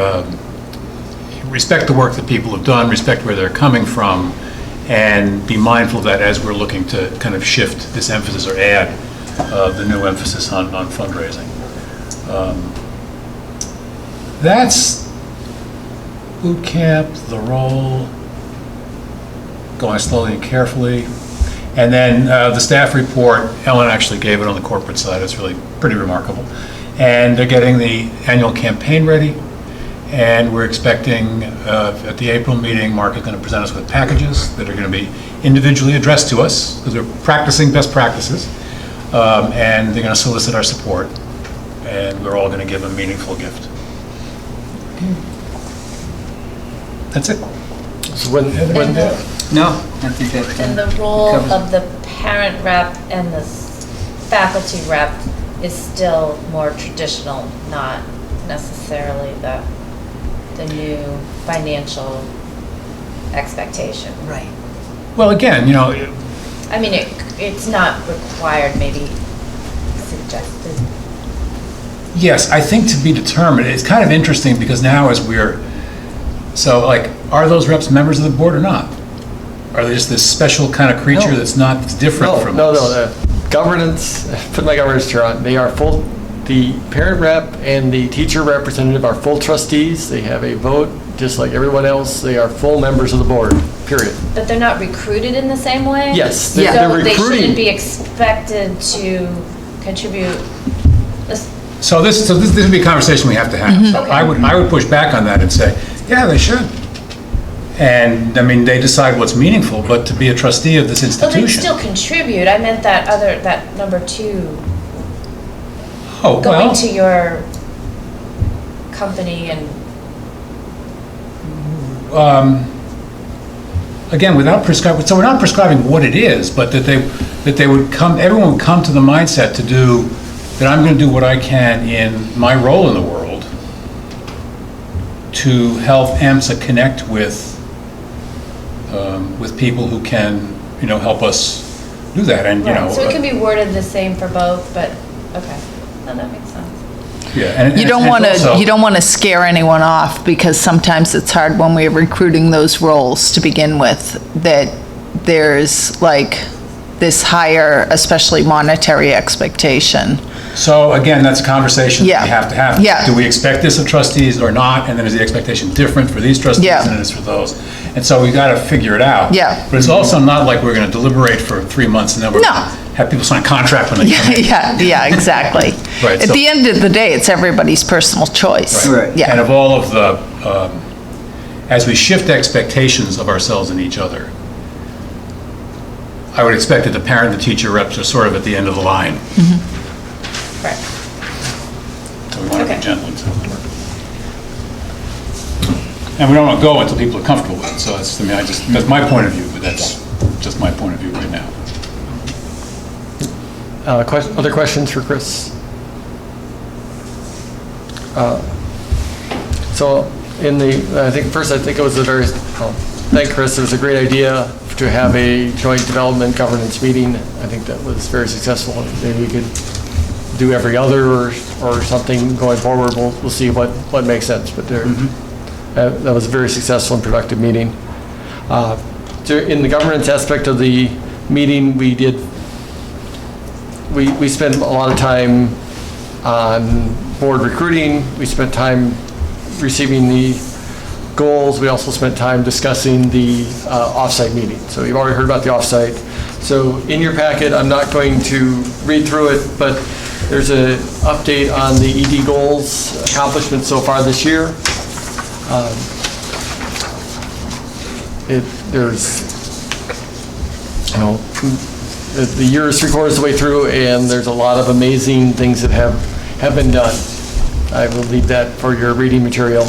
S7: work that people have done, respect where they're coming from, and be mindful of that as we're looking to kind of shift this emphasis or add the new emphasis on fundraising. That's boot camp, the role, going slowly and carefully. And then the staff report, Ellen actually gave it on the corporate side. It's really pretty remarkable. And they're getting the annual campaign ready. And we're expecting at the April meeting, Mark is going to present us with packages that are going to be individually addressed to us, because we're practicing best practices. And they're going to solicit our support. And we're all going to give a meaningful gift. That's it.
S1: So when
S8: No, I think that.
S4: And the role
S8: covers it.
S4: of the parent rep and the faculty rep is still more traditional, not necessarily the new financial expectation.
S2: Right.
S7: Well, again,
S4: I mean, it's not required, maybe suggested.
S7: yes, I think to be determined. It's kind of interesting because now as are those reps members of the board or not? Are they just this special kind of creature that's different from us?
S1: No, the governance, put my governance chair on, they are full, the parent rep and the teacher representative are full trustees. They have a vote, just like everyone else. They are full members of the board, period.
S4: But they're not recruited in the same way?
S1: Yes,
S4: So
S1: they're
S4: they
S1: recruiting.
S4: shouldn't be expected to contribute.
S7: So this would be a conversation we have to have. So
S4: Okay.
S7: I would push back on that and say, yeah, they should. And, they decide what's meaningful, but to be a trustee of this
S4: Well, they
S7: institution.
S4: still contribute. I meant that number two,
S7: Oh,
S4: going
S7: well,
S4: to your company and,
S7: again, without prescribing, so we're not prescribing what it is, but that they would come, everyone would come to the mindset that I'm going to do what I can in my role in the world to help AMSA connect with people who can, help us do that. And,
S4: right, so it can be worded the same for both, but, okay, no, that makes sense.
S7: yeah. And
S2: You don't
S7: and
S2: want
S7: also-
S2: to, you don't want to scare anyone off, because sometimes it's hard when we're recruiting those roles to begin with, that there's like this higher, especially monetary expectation.
S7: So again, that's a conversation that
S2: Yeah.
S7: we have to have.
S2: Yeah.
S7: Do we expect this of trustees or not? And then is the expectation different for these trustees
S2: Yeah.
S7: than it is for those? And so we got to figure it out.
S2: Yeah.
S7: But it's also not like we're going to deliberate for 3 months and then we're
S2: No.
S7: going to have people sign a contract when they come in.
S2: Yeah, exactly.
S7: Right,
S2: At
S7: so-
S2: the end of the day, it's everybody's personal choice.
S8: Right.
S7: And
S2: Yeah,
S7: of all of the, as we shift expectations of ourselves and each other, I would expect that the parent and the teacher reps are sort of at the end of the line.
S4: Right.
S7: So we want to
S4: Okay.
S7: be gentle. And we don't want to go until people are comfortable with it. So that's my point of view, but that's just my point of view right now.
S1: Other questions for Chris? So I think it was thank Chris, it was a great idea to have a joint development governance meeting. I think that was very successful. Maybe we could do every other or something going forward. We'll see what makes sense, but that was a very successful and productive meeting. In the governance aspect of the meeting, we spent a lot of time on board recruiting. We spent time receiving the goals. We also spent time discussing the offsite meeting. So you've already heard about the offsite. So in your packet, I'm not going to read through it, but there's an update on the ED goals accomplishments so far this year. There's you know, the year is 3/4 of the way through, and there's a lot of amazing things that have been done. I will leave that for your reading material.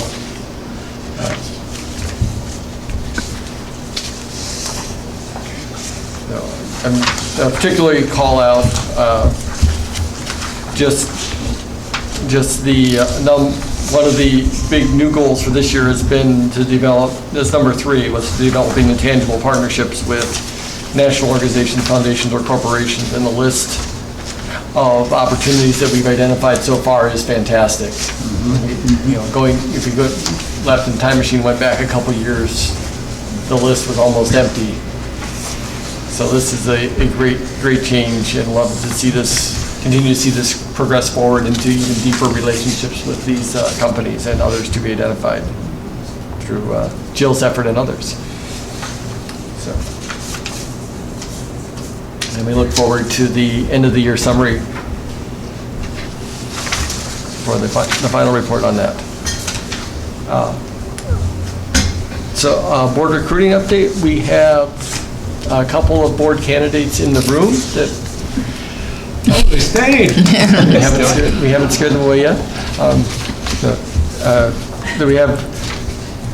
S1: I'm particularly call out just the one of the big new goals for this year has been to develop, this number 3 was developing intangible partnerships with national organizations, foundations, or corporations, and the list of opportunities that we've identified so far is fantastic. You know, if you go left in the time machine, went back a couple years, the list was almost empty. So this is a great change, and love to see this, continue to see this progress forward into even deeper relationships with these companies and others to be identified through Jill's effort and others. So, and we look forward to the end of the year summary for the final report on that. Board recruiting update. We have a couple of board candidates in the room that
S7: They stayed.
S1: we haven't scared them away yet. We have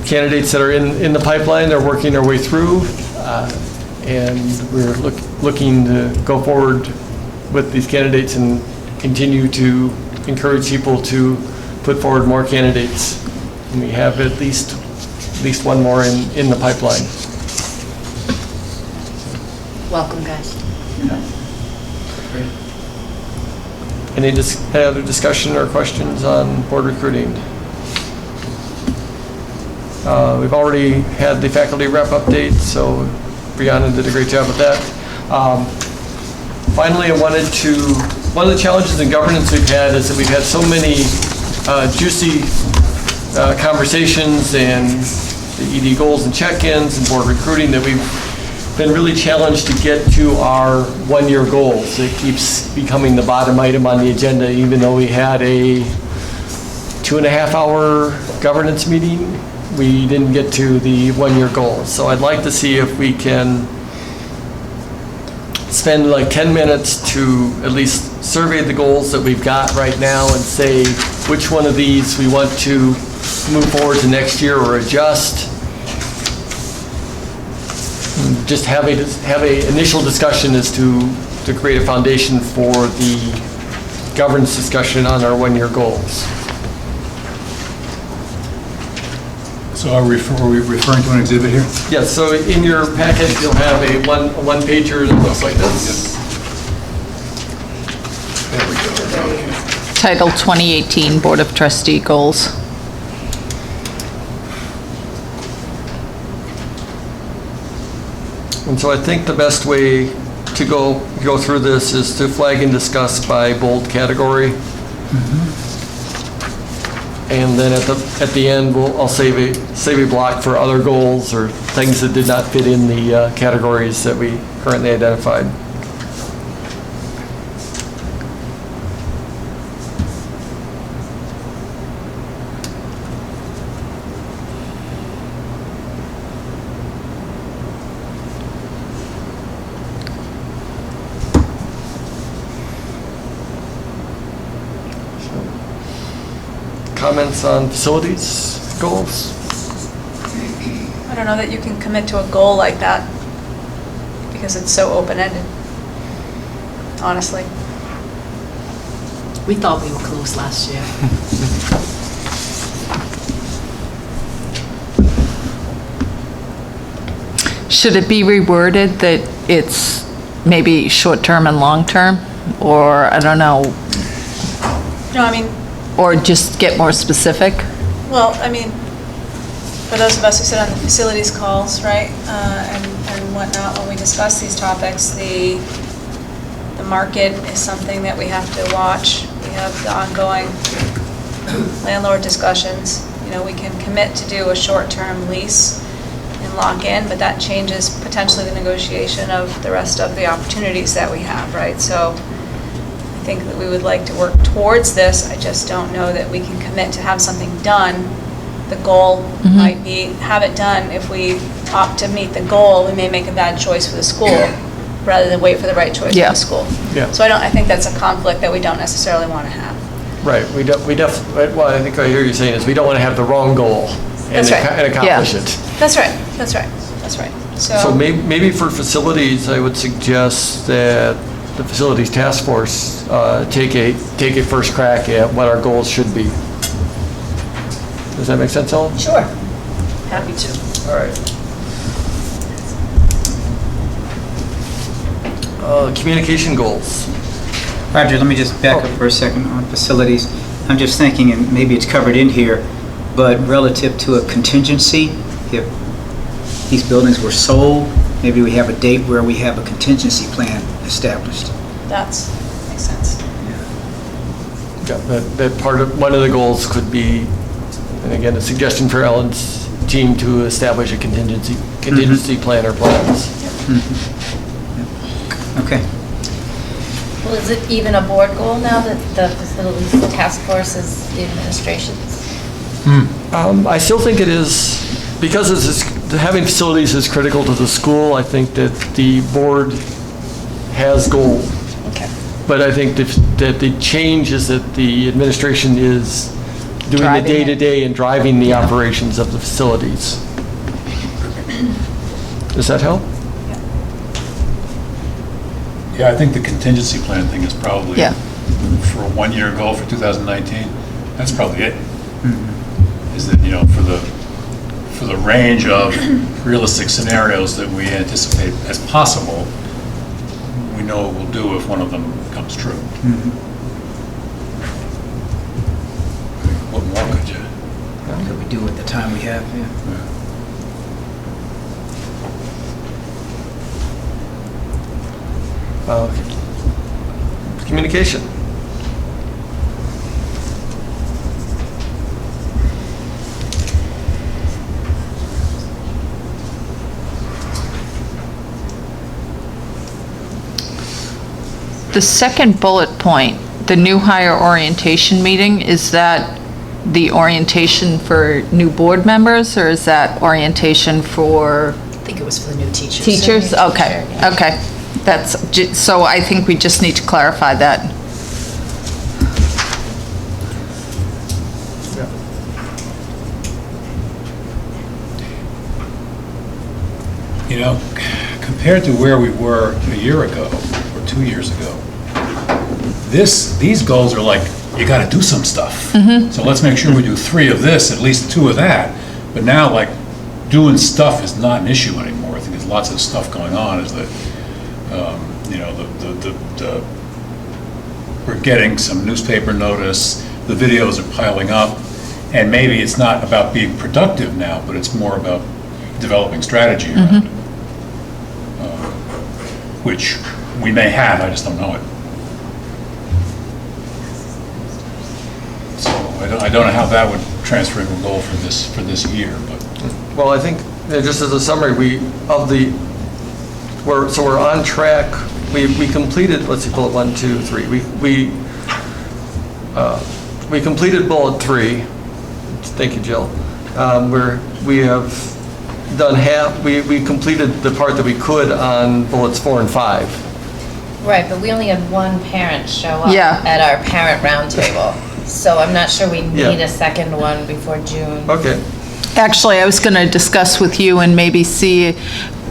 S1: candidates that are in the pipeline. They're working their way through, and we're looking to go forward with these candidates and continue to encourage people to put forward more candidates. And we have at least one more in the pipeline.
S4: Welcome, guys.
S1: Any other discussion or questions on board recruiting? We've already had the faculty rep update, so Brianna did a great job with that. Finally, one of the challenges in governance we've had is that we've had so many juicy conversations and the ED goals and check-ins and board recruiting that we've been really challenged to get to our one-year goals. It keeps becoming the bottom item on the agenda, even though we had a 2.5-hour governance meeting, we didn't get to the one-year goals. So I'd like to see if we can spend like 10 minutes to at least survey the goals that we've got right now and say which one of these we want to move forward to next year or adjust. Just have a initial discussion as to create a foundation for the governance discussion on our one-year goals.
S7: So are we referring to an exhibit here?
S1: Yes, so in your package, you'll have a one-pager that looks like this. There we go.
S2: Title 2018 Board of Trustee Goals.
S1: And so I think the best way to go through this is to flag and discuss by bold category. And then at the end, I'll save a block for other goals or things that did not fit in the categories that we currently identified. Comments on facilities goals?
S10: I don't know that you can commit to a goal like that because it's so open-ended, honestly.
S11: We thought we were close last year.
S2: Should it be reworded that it's maybe short-term and long-term? Or, I don't know,
S10: No, I mean,
S2: or just get more specific?
S10: well, I mean, for those of us who sit on the facilities calls, right, and whatnot, when we discuss these topics, the market is something that we have to watch. We have the ongoing landlord discussions. You know, we can commit to do a short-term lease and lock in, but that changes potentially the negotiation of the rest of the opportunities that we have, right? So I think that we would like to work towards this. I just don't know that we can commit to have something done. The goal might be have it done. If we opt to meet the goal, we may make a bad choice for the school. rather than wait for the right choice
S2: Yeah.
S10: from the school.
S1: Yeah.
S10: So I think that's a conflict that we don't necessarily want to have.
S1: Right, what I think I hear you saying is we don't want to have the wrong goal and
S10: That's right.
S1: and accomplish
S2: Yeah.
S1: it.
S10: That's right, that's right, that's right.
S1: So maybe for facilities, I would suggest that the facilities task force take a first crack at what our goals should be. Does that make sense, Ellen?
S11: Sure. Happy to.
S1: All right. Communication goals.
S8: Roger, let me just back up for a second on facilities. I'm just thinking, and maybe it's covered in here, but relative to a contingency, if these buildings were sold, maybe we have a date where we have a contingency plan established.
S10: Makes sense.
S1: Yeah, that part of, one of the goals could be, and again, a suggestion for Ellen's team to establish a contingency plan or plans.
S8: Okay.
S4: Well, is it even a board goal now that the facilities task force is the administration's?
S1: I still think it is, because having facilities is critical to the school, I think that the board has goals.
S4: Okay.
S1: But I think that the change is that the administration is doing the
S2: Driving it.
S1: day-to-day and driving the operations of the facilities. Does that help?
S7: Yeah, I think the contingency plan thing is probably,
S2: Yeah.
S7: for a one-year goal for 2019, that's probably it.
S8: Mm-hmm.
S7: Is that, for the range of realistic scenarios that we anticipate as possible, we know what we'll do if one of them comes true. What more could you?
S8: Could we do with the time we have? Yeah.
S1: Communication.
S2: The second bullet point, the new hire orientation meeting, is that the orientation for new board members, or is that orientation for
S11: I think it was for the new teachers.
S2: teachers? Okay, okay. So I think we just need to clarify that.
S7: Compared to where we were a year ago, or 2 years ago, these goals are like, you gotta do some stuff. So let's make sure we do 3 of this, at least 2 of that. But now, like, doing stuff is not an issue anymore. I think there's lots of stuff going on, is that, we're getting some newspaper notice, the videos are piling up, and maybe it's not about being productive now, but it's more about developing strategy around it. Which we may have, I just don't know it. So I don't know how that would transfer into a goal for this year, but.
S1: Well, I think, just as a summary, we're on track. We completed, let's see, bullet 1, 2, 3. We completed bullet 3. Thank you, Jill. We have done half, we completed the part that we could on bullets 4 and 5.
S4: Right, but we only had one parent show up
S2: Yeah.
S4: at our parent roundtable. So I'm not sure we
S1: Yeah.
S4: need a second one before June.
S1: Okay.
S2: Actually, I was going to discuss with you and maybe see,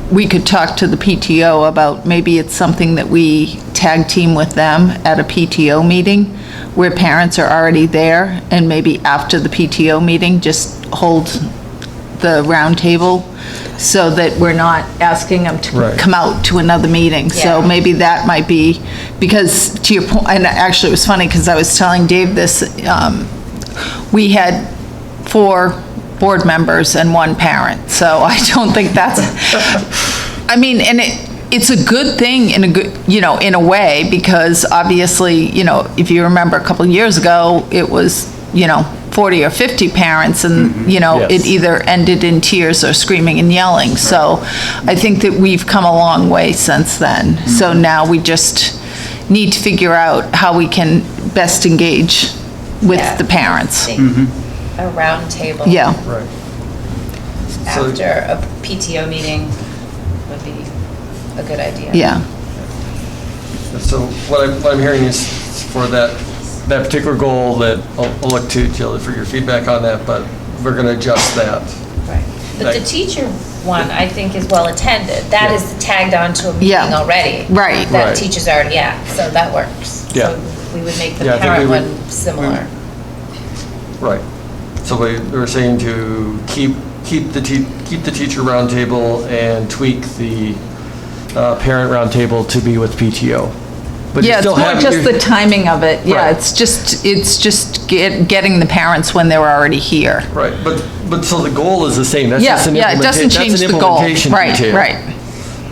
S2: we could talk to the PTO about maybe it's something that we tag team with them at a PTO meeting where parents are already there, and maybe after the PTO meeting, just hold the roundtable so that we're not asking them to
S1: Right.
S2: come out to another meeting. So
S4: Yeah.
S2: maybe that might be, because to your point, and actually it was funny because I was telling Dave this, we had 4 board members and 1 parent, so I don't think that's, I mean, and it's a good thing in a good, in a way, because obviously, if you remember a couple of years ago, it was, 40 or 50 parents, and,
S1: Yes.
S2: it either ended in tears or screaming and yelling. So I think that we've come a long way since then. So now we just need to figure out how we can best engage with
S4: Yeah.
S2: the parents.
S4: A round table.
S2: Yeah.
S1: Right. So-
S4: After a PTO meeting would be a good idea.
S2: Yeah.
S1: So what I'm hearing is for that particular goal that I'll look to Jill for your feedback on that, but we're going to adjust that.
S4: Right. But the teacher one, I think, is well attended. That is tagged onto a meeting already.
S2: Right.
S4: That
S1: Right.
S4: teacher's already at, so that works.
S1: Yeah.
S4: So we would make the
S1: Yeah, I think
S4: parent
S1: we would-
S4: one similar.
S1: Right. So we're saying to keep the teacher roundtable and tweak the parent roundtable to be with PTO. But you
S2: Yeah, it's
S1: still
S2: more
S1: have
S2: just
S1: your-
S2: the timing of it. Yeah,
S1: Right.
S2: it's just getting the parents when they were already here.
S1: Right, but so the goal is the same. That's
S2: Yeah,
S1: just an
S2: yeah, it doesn't
S1: that's an
S2: change the goal.
S1: implementation
S2: Right,
S1: detail
S2: right.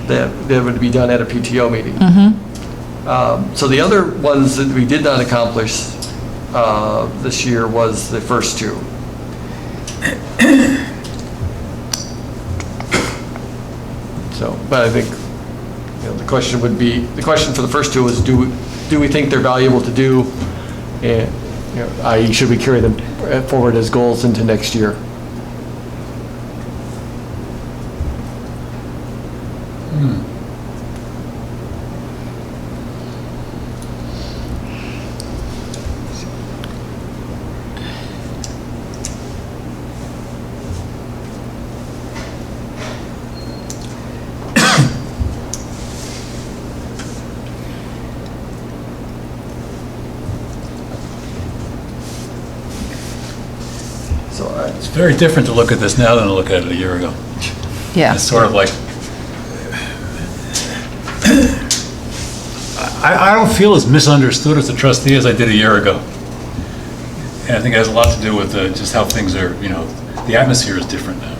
S1: That would be done at a PTO meeting.
S2: Mm-hmm.
S1: So the other ones that we did not accomplish this year was the first two. So, but I think, the question would be, the question for the first two is, do we think they're valuable to do? And, i.e., should we carry them forward as goals into next year? So
S7: It's very different to look at this now than to look at it a year ago.
S2: Yeah.
S7: It's sort of like, I don't feel as misunderstood as a trustee as I did a year ago. And I think it has a lot to do with just how things are, the atmosphere is different now.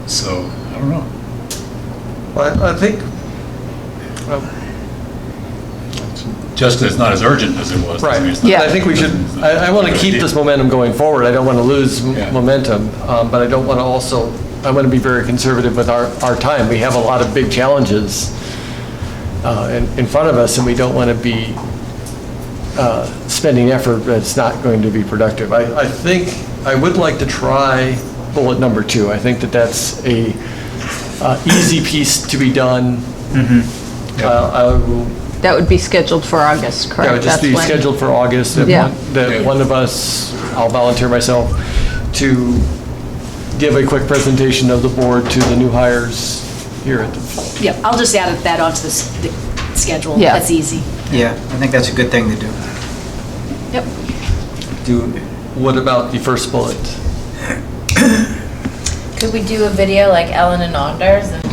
S7: So, I don't know.
S1: Well, I think,
S7: Just that it's not as urgent as it was.
S1: right.
S7: I mean, it's not-
S2: Yeah.
S1: I think we should, I want to keep this momentum going forward. I don't want to lose
S7: Yeah.
S1: momentum, but I don't want to also, I want to be very conservative with our time. We have a lot of big challenges in front of us, and we don't want to be spending effort that's not going to be productive. I think I would like to try bullet number 2. I think that's a easy piece to be done. I will.
S2: That would be scheduled for August, correct?
S1: Yeah, it would just
S2: That's
S1: be
S2: when-
S1: scheduled for August.
S2: Yeah.
S1: That one of us, I'll volunteer myself, to give a quick presentation of the board to the new hires here at the.
S3: Yeah, I'll just add that onto the schedule.
S2: Yeah.
S3: That's easy.
S8: Yeah, I think that's a good thing to do.
S3: Yep.
S1: What about the first bullet?
S4: Could we do a video like Ellen and Anders and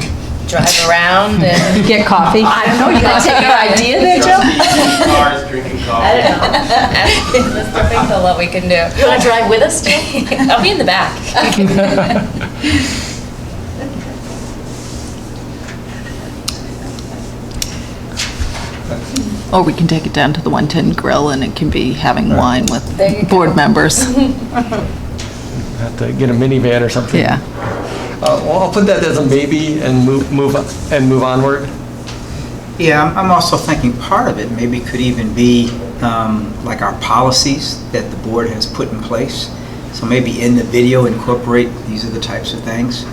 S4: drive around and?
S2: Get coffee?
S3: I don't know, you gonna take our idea there, Joe?
S6: Cars, drinking coffee.
S4: I don't know. Ask Mr. Finkel what we can do.
S3: You wanna drive with us, Joe?
S4: I'll be in the back.
S2: Or we can take it down to the 110 Grill and it can be having wine with
S4: There you go.
S2: board members.
S1: Have to get a minivan or something?
S2: Yeah.
S1: Well, I'll put that as a maybe and move onward.
S8: Yeah, I'm also thinking part of it maybe could even be like our policies that the board has put in place. So maybe in the video incorporate, these are the types of things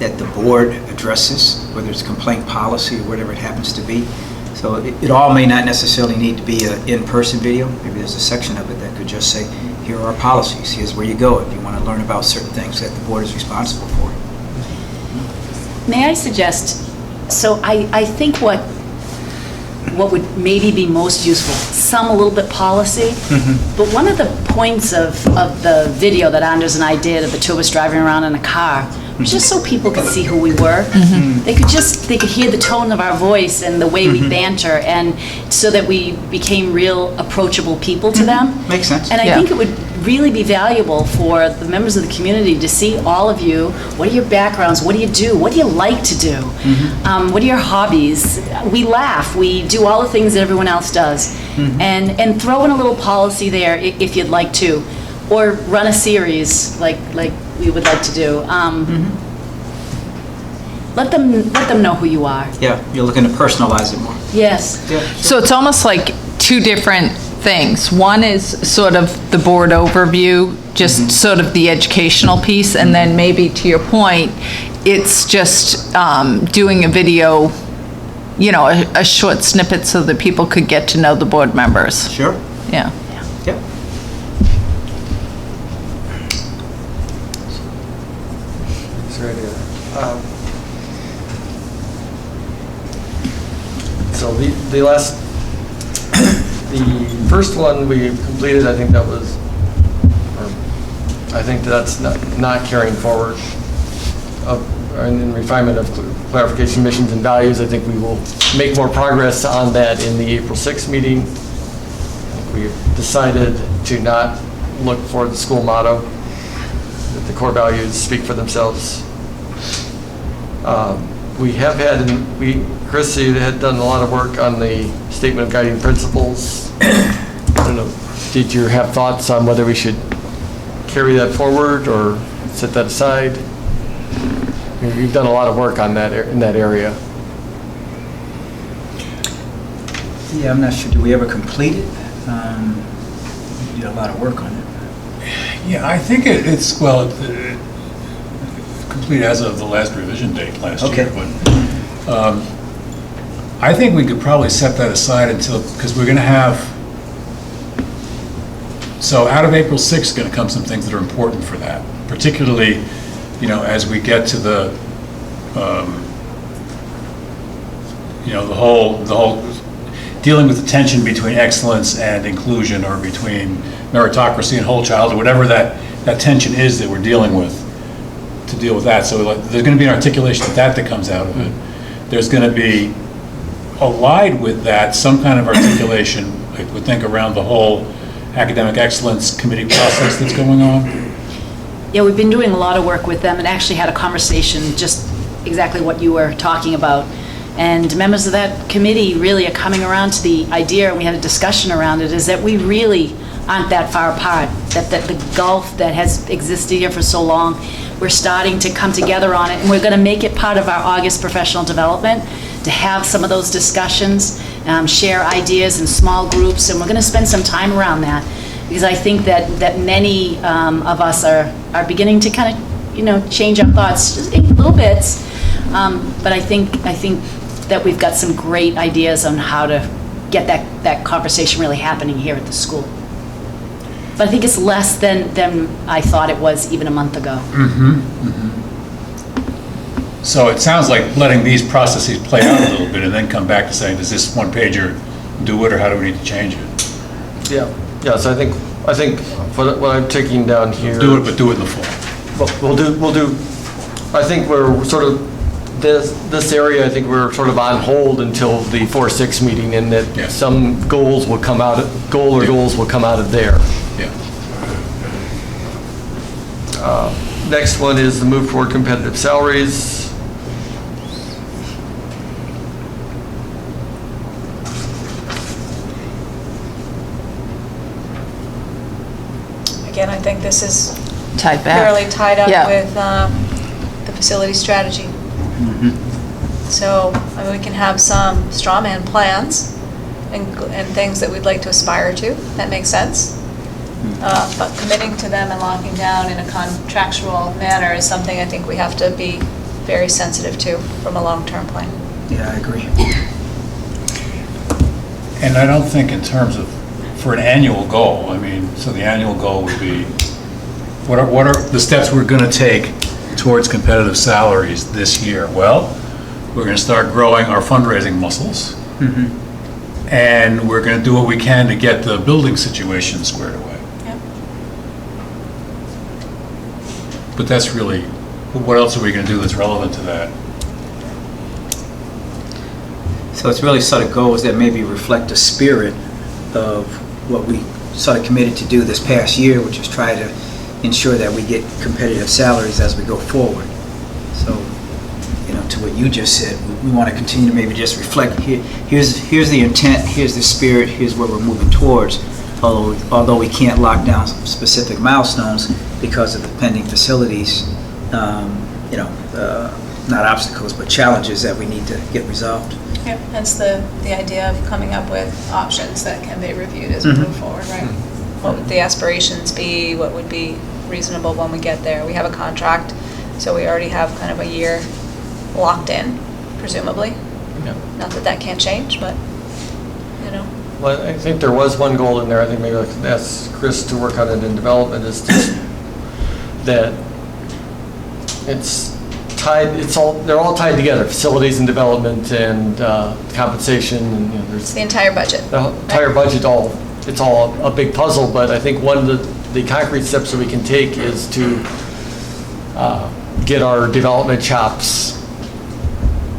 S8: that the board addresses, whether it's complaint policy or whatever it happens to be. So it all may not necessarily need to be an in-person video. Maybe there's a section of it that could just say, here are our policies, here's where you go if you want to learn about certain things that the board is responsible for.
S3: May I suggest, so I think what would maybe be most useful, some a little bit policy, but one of the points of the video that Anders and I did of the two of us driving around in a car was just so people could see who we were. They could hear the tone of our voice and the way we banter, and so that we became real approachable people to them.
S8: Makes sense.
S3: And I
S2: Yeah.
S3: think it would really be valuable for the members of the community to see all of you. What are your backgrounds? What do you do? What do you like to do? What are your hobbies? We laugh. We do all the things that everyone else does. And throw in a little policy there if you'd like to. Or run a series like we would like to do. Let them know who you are.
S8: Yeah, you're looking to personalize it more.
S3: Yes.
S8: Yeah.
S2: So it's almost like two different things. One is sort of the board overview, just sort of the educational piece, and then maybe to your point, it's just doing a video, you know, a short snippet so that people could get to know the board members.
S8: Sure.
S2: Yeah.
S8: Yep.
S1: So the last, the first one we completed, I think that was, I think that's not carrying forward. In refinement of clarification, missions, and values, I think we will make more progress on that in the April 6th meeting. We've decided to not look for the school motto, that the core values speak for themselves. We have had, Chris, you had done a lot of work on the statement of guiding principles. I don't know, did you have thoughts on whether we should carry that forward or set that aside? You've done a lot of work on that in that area.
S8: Yeah, I'm not sure, do we ever complete it? We did a lot of work on it.
S7: Yeah, I think it's, well, complete as of the last revision date last year. But I think we could probably set that aside until, because we're going to have, so out of April 6th is going to come some things that are important for that, particularly, you know, as we get to the, you know, the whole dealing with the tension between excellence and inclusion, or between meritocracy and whole child, or whatever that tension is that we're dealing with, to deal with that. So there's going to be an articulation of that comes out of it. There's going to be allied with that some kind of articulation, I would think, around the whole academic excellence committee process that's going on.
S3: Yeah, we've been doing a lot of work with them, and actually had a conversation just exactly what you were talking about. And members of that committee really are coming around to the idea, and we had a discussion around it, is that we really aren't that far apart, that the gulf that has existed here for so long, we're starting to come together on it, and we're going to make it part of our August professional development to have some of those discussions, share ideas in small groups, and we're going to spend some time around that, because I think that many of us are beginning to kind of, you know, change our thoughts just in little bits, but I think that we've got some great ideas on how to get that conversation really happening here at the school. But I think it's less than I thought it was even a month ago.
S7: So it sounds like letting these processes play out a little bit and then come back to saying, does this one pager do it, or how do we need to change it?
S1: Yeah. So I think what I'm taking down here.
S7: Do it, but do it in the fall.
S1: We'll do. I think we're sort of this area. I think we're sort of on hold until the 4-6 meeting, and that some goals will come out. Goals will come out of there.
S7: Yeah.
S1: Next one is the move toward competitive salaries.
S10: Again, I think this is
S2: Tied back.
S10: fairly tied up
S2: Yeah.
S10: with the facility strategy. So I mean, we can have some straw man plans and things that we'd like to aspire to. That makes sense. But committing to them and locking down in a contractual manner is something I think we have to be very sensitive to from a long-term plan.
S8: Yeah, I agree.
S7: And I don't think in terms of, for an annual goal, I mean, so the annual goal would be, what are the steps we're going to take towards competitive salaries this year? Well, we're going to start growing our fundraising muscles. And we're going to do what we can to get the building situation squared away.
S10: Yep.
S7: But that's really, what else are we going to do that's relevant to that?
S8: So it's really sort of goals that maybe reflect the spirit of what we sort of committed to do this past year, which is try to ensure that we get competitive salaries as we go forward. So, you know, to what you just said, we want to continue to maybe just reflect, here's the intent, here's the spirit, here's where we're moving towards, although we can't lock down specific milestones because of the pending facilities, you know, not obstacles, but challenges that we need to get resolved.
S10: Yep, hence the idea of coming up with options that can be reviewed as we move forward, right? What would the aspirations be? What would be reasonable when we get there? We have a contract So we already have kind of a year locked in, presumably.
S1: Yeah.
S10: Not that that can't change, but, you know.
S1: Well, I think there was one goal in there, I think maybe I could ask Chris to work on it in development, is that it's tied, they're all tied together, facilities and development and compensation, and, you know, there's
S10: The entire budget.
S1: the entire budget, it's all a big puzzle, but I think one of the concrete steps that we can take is to get our development chops,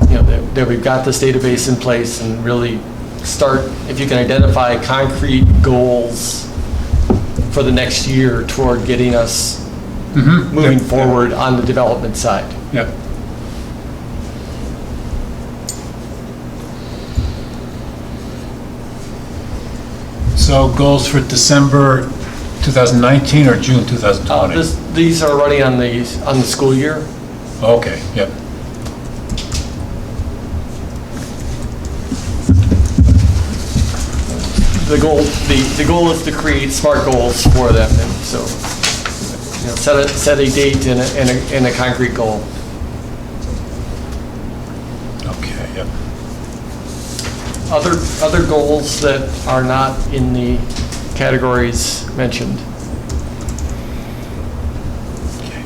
S1: you know, that we've got this database in place and really start, if you can identify concrete goals for the next year toward getting us moving forward on the development side.
S7: Yep. So goals for December 2019 or June 2020?
S1: These are running on the school year.
S7: Okay, yep.
S1: The goal is to create SMART goals for them, and so, you know, set a date and a concrete goal.
S7: Okay, yep.
S1: Other goals that are not in the categories mentioned.
S7: Okay.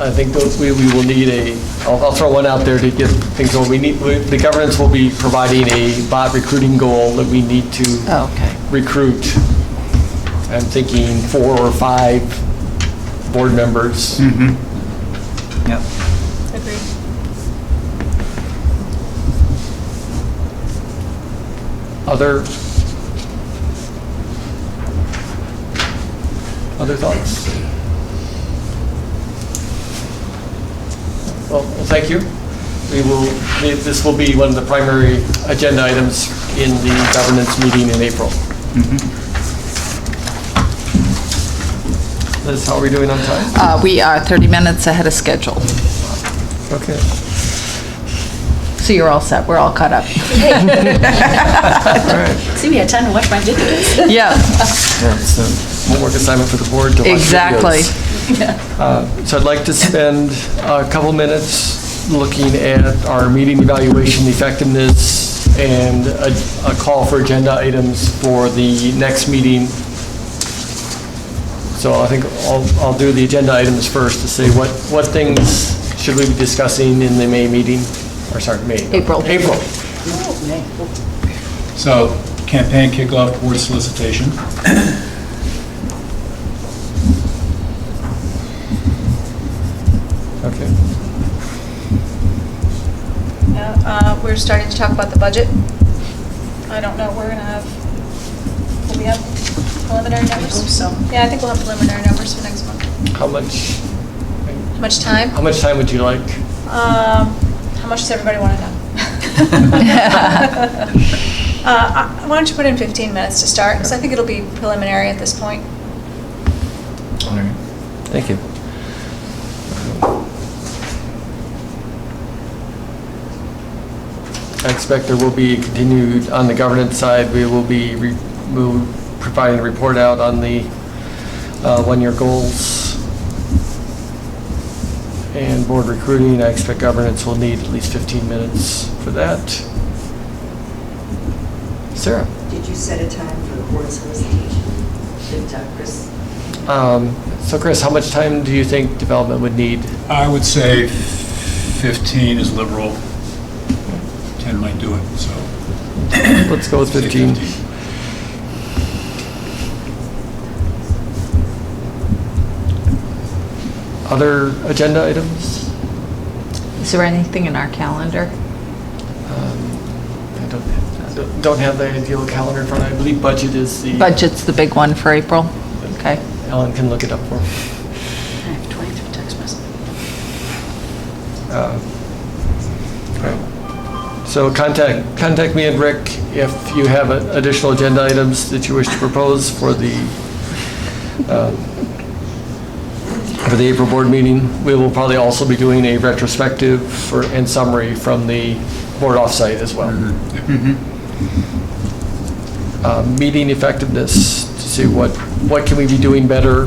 S1: I think we will need I'll throw one out there to get things going. The governance will be providing a bot recruiting goal that we need to recruit. I'm thinking 4 or 5 board members.
S8: Yep.
S10: Agreed.
S1: Other thoughts? Well, thank you. This will be one of the primary agenda items in the governance meeting in April. Liz, how are we doing on time?
S2: We are 30 minutes ahead of schedule.
S1: Okay.
S2: So you're all set, we're all caught up.
S1: All right.
S11: See, we had time to watch my videos.
S2: Yeah,
S1: Yeah, so homework assignment for the board to watch
S2: exactly.
S1: videos. So I'd like to spend a couple minutes looking at our meeting evaluation effectiveness and a call for agenda items for the next meeting. So I think I'll do the agenda items first to say what things should we be discussing in the May meeting, or sorry, May.
S2: April.
S1: April.
S7: So campaign kickoff, board solicitation.
S1: Okay.
S10: We're starting to talk about the budget. I don't know, will we have preliminary numbers?
S11: I hope so.
S10: Yeah, I think we'll have preliminary numbers for next month.
S1: How much
S10: Time?
S1: would you like?
S10: How much does everybody want to know? Why don't you put in 15 minutes to start, because I think it'll be preliminary at this point.
S1: All right. Thank you. I expect there will be continued, on the governance side, we'll be providing a report out on the one-year goals and board recruiting. I expect governance will need at least 15 minutes for that. Sarah?
S11: Did you set a time for the board solicitation? Did Chris?
S1: So Chris, how much time do you think development would need?
S7: I would say 15 is liberal. 10 might do it, so.
S1: Let's go with 15. Other agenda items?
S2: Is there anything in our calendar?
S1: I don't have the ideal calendar in front of me. I believe budget is the...
S2: Budget's the big one for April? Okay.
S1: Ellen can look it up for me.
S11: I have 23 text messages.
S1: Right. So contact me and Rick if you have additional agenda items that you wish to propose for the April board meeting. We will probably also be doing a retrospective and summary from the board offsite as well. meeting effectiveness, to see what can we be doing better,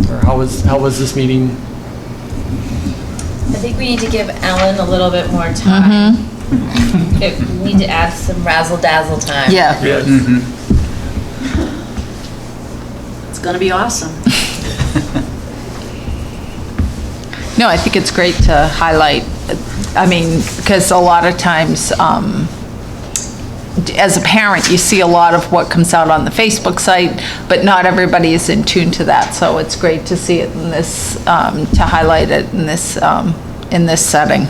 S1: or how was this meeting?
S4: I think we need to give Ellen a little bit more time. We need to add some razzle-dazzle time.
S2: Yeah.
S1: Yes.
S3: It's going to be awesome.
S2: No, I think it's great to highlight, I mean, because a lot of times, as a parent, you see a lot of what comes out on the Facebook site, but not everybody is in tune to that. So it's great to see it in this, to highlight it in this setting.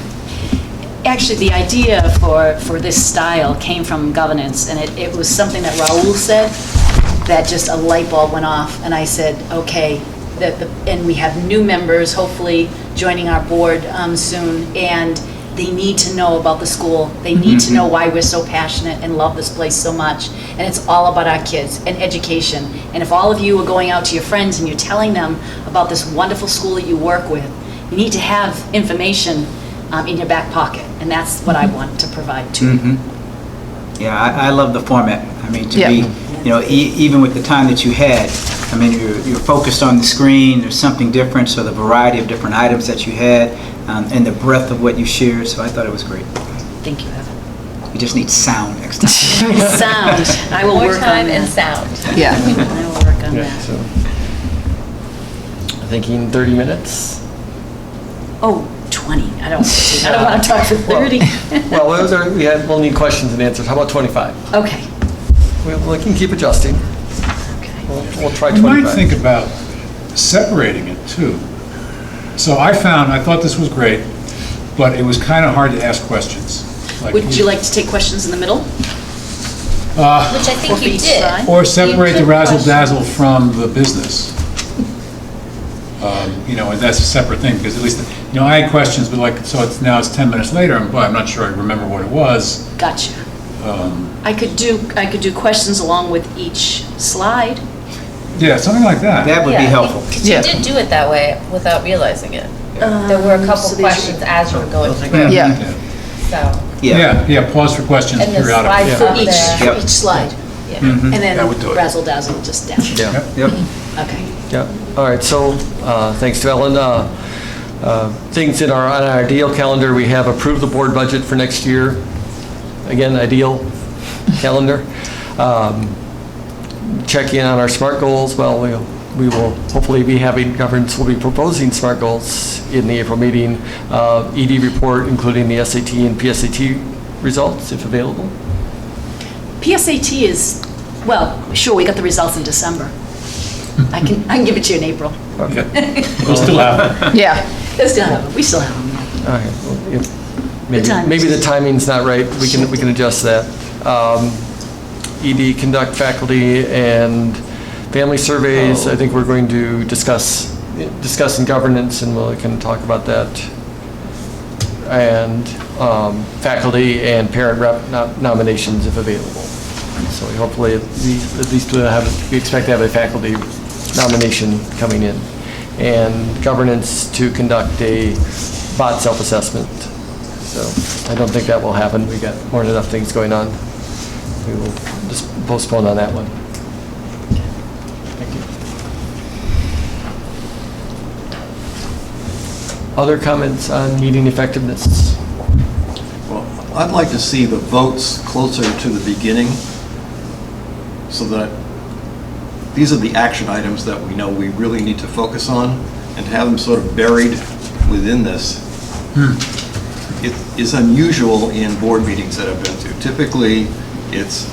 S3: Actually, the idea for this style came from governance, and it was something that Raul said that just a light bulb went off, and I said, okay, and we have new members hopefully joining our board soon, and they need to know about the school. They need to know why we're so passionate and love this place so much, and it's all about our kids and education. And if all of you are going out to your friends and you're telling them about this wonderful school that you work with, you need to have information in your back pocket, and that's what I want to provide to you.
S8: Yeah, I love the format. I mean, to
S2: Yeah.
S8: be, even with the time that you had, I mean, you're focused on the screen, there's something different, so the variety of different items that you had, and the breadth of what you shared, so I thought it was great.
S3: Thank you, Evan.
S8: You just need sound next time.
S3: Sound. I will
S4: More
S3: work on
S4: time
S3: that.
S4: and sound.
S2: Yeah.
S3: I will work on
S1: Yeah,
S3: that.
S1: so, thinking 30 minutes?
S3: Oh, 20. I don't want to talk for 30.
S1: Well, we'll need questions and answers. How about 25?
S3: Okay.
S1: We can keep adjusting. We'll try 25.
S7: You might think about separating it too. So I thought this was great, but it was kind of hard to ask questions.
S3: Would you like to take questions in the middle?
S4: Which I think
S3: for
S4: you
S3: each
S4: did.
S3: side?
S7: Or separate the
S4: took
S7: razzle-dazzle from the business. And that's a separate thing, because at least, I had questions, but now it's 10 minutes later, and boy, I'm not sure I remember what it was.
S3: Gotcha. I could do questions along with each slide.
S7: Yeah, something like that.
S8: That would be helpful.
S4: Because you did do it that way without realizing it. There were a couple
S3: so they
S4: questions
S3: should-
S4: as you were going through.
S2: Yeah.
S4: So,
S7: Yeah, pause for questions
S4: and the
S7: periodically.
S4: slides up
S3: For
S4: there.
S3: each slide.
S4: Yeah.
S3: And then
S7: That would do it.
S3: razzle dazzle just down.
S1: Yeah.
S8: Yep.
S3: Okay.
S1: Yeah, all right, so, thanks to Ellen. Things on our ideal calendar, we have approved the board budget for next year. Again, ideal calendar. Check in on our SMART goals. Well, we will hopefully be having, governance will be proposing SMART goals in the April meeting. ED report, including the SAT and PSAT results, if available.
S3: PSAT is, well, sure, we got the results in December. I can give it to you in April.
S1: Okay.
S7: We'll still have it.
S2: Yeah.
S3: We still have them. We still have them.
S1: All right, well, if-
S3: timing.
S1: maybe the timing's not right, we can adjust that. ED conduct faculty and family surveys, I think we're going to discuss in governance, and we can talk about that. And faculty and parent rep nominations if available. So hopefully, at least we expect to have a faculty nomination coming in. And governance to conduct a bot self-assessment. So I don't think that will happen. We got more than enough things going on. We will just postpone on that one. Thank you. Other comments on meeting effectiveness?
S9: Well, I'd like to see the votes closer to the beginning, so that these are the action items that we know we really need to focus on, and to have them sort of buried within this. It is unusual in board meetings that I've been to. Typically, it's,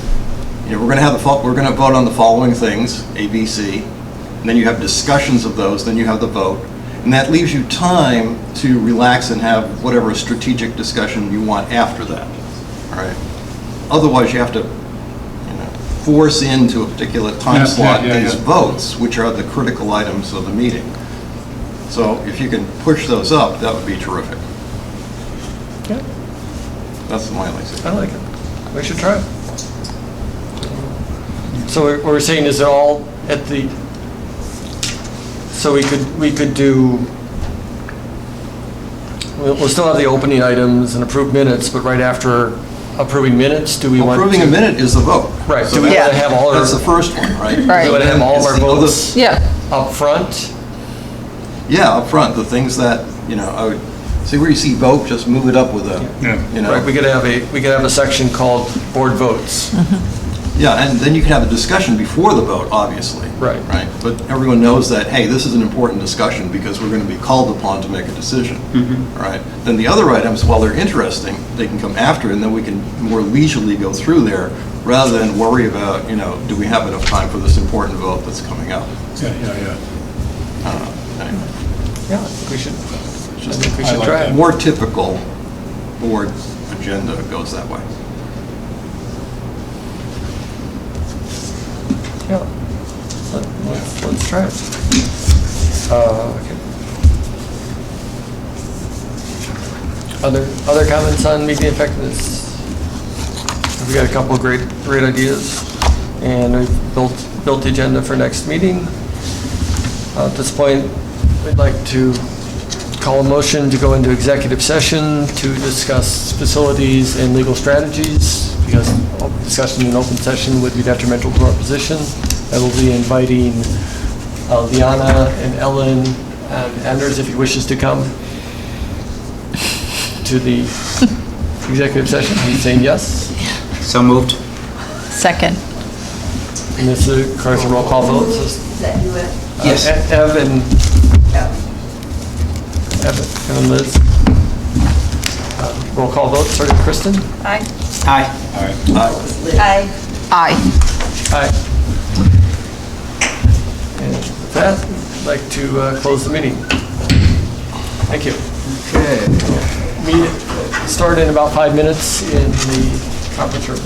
S9: we're going to vote on the following things, A, B, C, and then you have discussions of those, then you have the vote, and that leaves you time to relax and have whatever strategic discussion you want after that. All right. Otherwise, you have to force into a particular time slot these votes, which are the critical items of the meeting. So if you can push those up, that would be terrific.
S1: Yeah.
S9: That's my only suggestion.
S1: I like it. We should try it. So what we're saying is it all at the, so we could do, we'll still have the opening items and approved minutes, but right after approving minutes, do we want to?
S9: Approving a minute is the vote.
S1: Right,
S9: So
S1: do we want to
S9: that's-
S1: have all our?
S9: That's the first one, right?
S2: Right.
S1: Do we want to have all of our
S9: It's the other-
S1: votes
S2: Yeah.
S1: up front?
S9: Yeah, up front, the things that, I would, see where you see vote, just move it up with a,
S1: Right, we could have a section called board votes.
S9: Yeah, and then you can have a discussion before the vote, obviously.
S1: Right.
S9: Right, but everyone knows that, hey, this is an important discussion because we're going to be called upon to make a decision. All right, then the other items, while they're interesting, they can come after, and then we can more leisurely go through there, rather than worry about, do we have enough time for this important vote that's coming up?
S7: Yeah.
S9: Anyway,
S1: Yeah, I think we should
S7: I like
S1: try
S7: that.
S1: it.
S9: more typical board agenda goes that way.
S1: Yeah. Let's try it. Okay. Other comments on media effectiveness? We got a couple of great ideas, and we've built the agenda for next meeting. At this point, we'd like to call a motion to go into executive session to discuss facilities and legal strategies, because discussion in open session would be detrimental to our position. I will be inviting Liana and Ellen and Anders, if he wishes to come to the executive session. He's saying yes.
S8: So moved.
S2: Second.
S1: And this requires a roll call vote.
S11: Is that you, Ed?
S8: Yes.
S1: Ev and Liz. Roll call vote, starting with Kristen.
S10: Aye.
S8: Aye.
S7: All right.
S10: Aye.
S2: Aye.
S1: Aye. And with that, I'd like to close the meeting. Thank you.
S9: Okay.
S1: Meeting start in about 5 minutes in the conference room.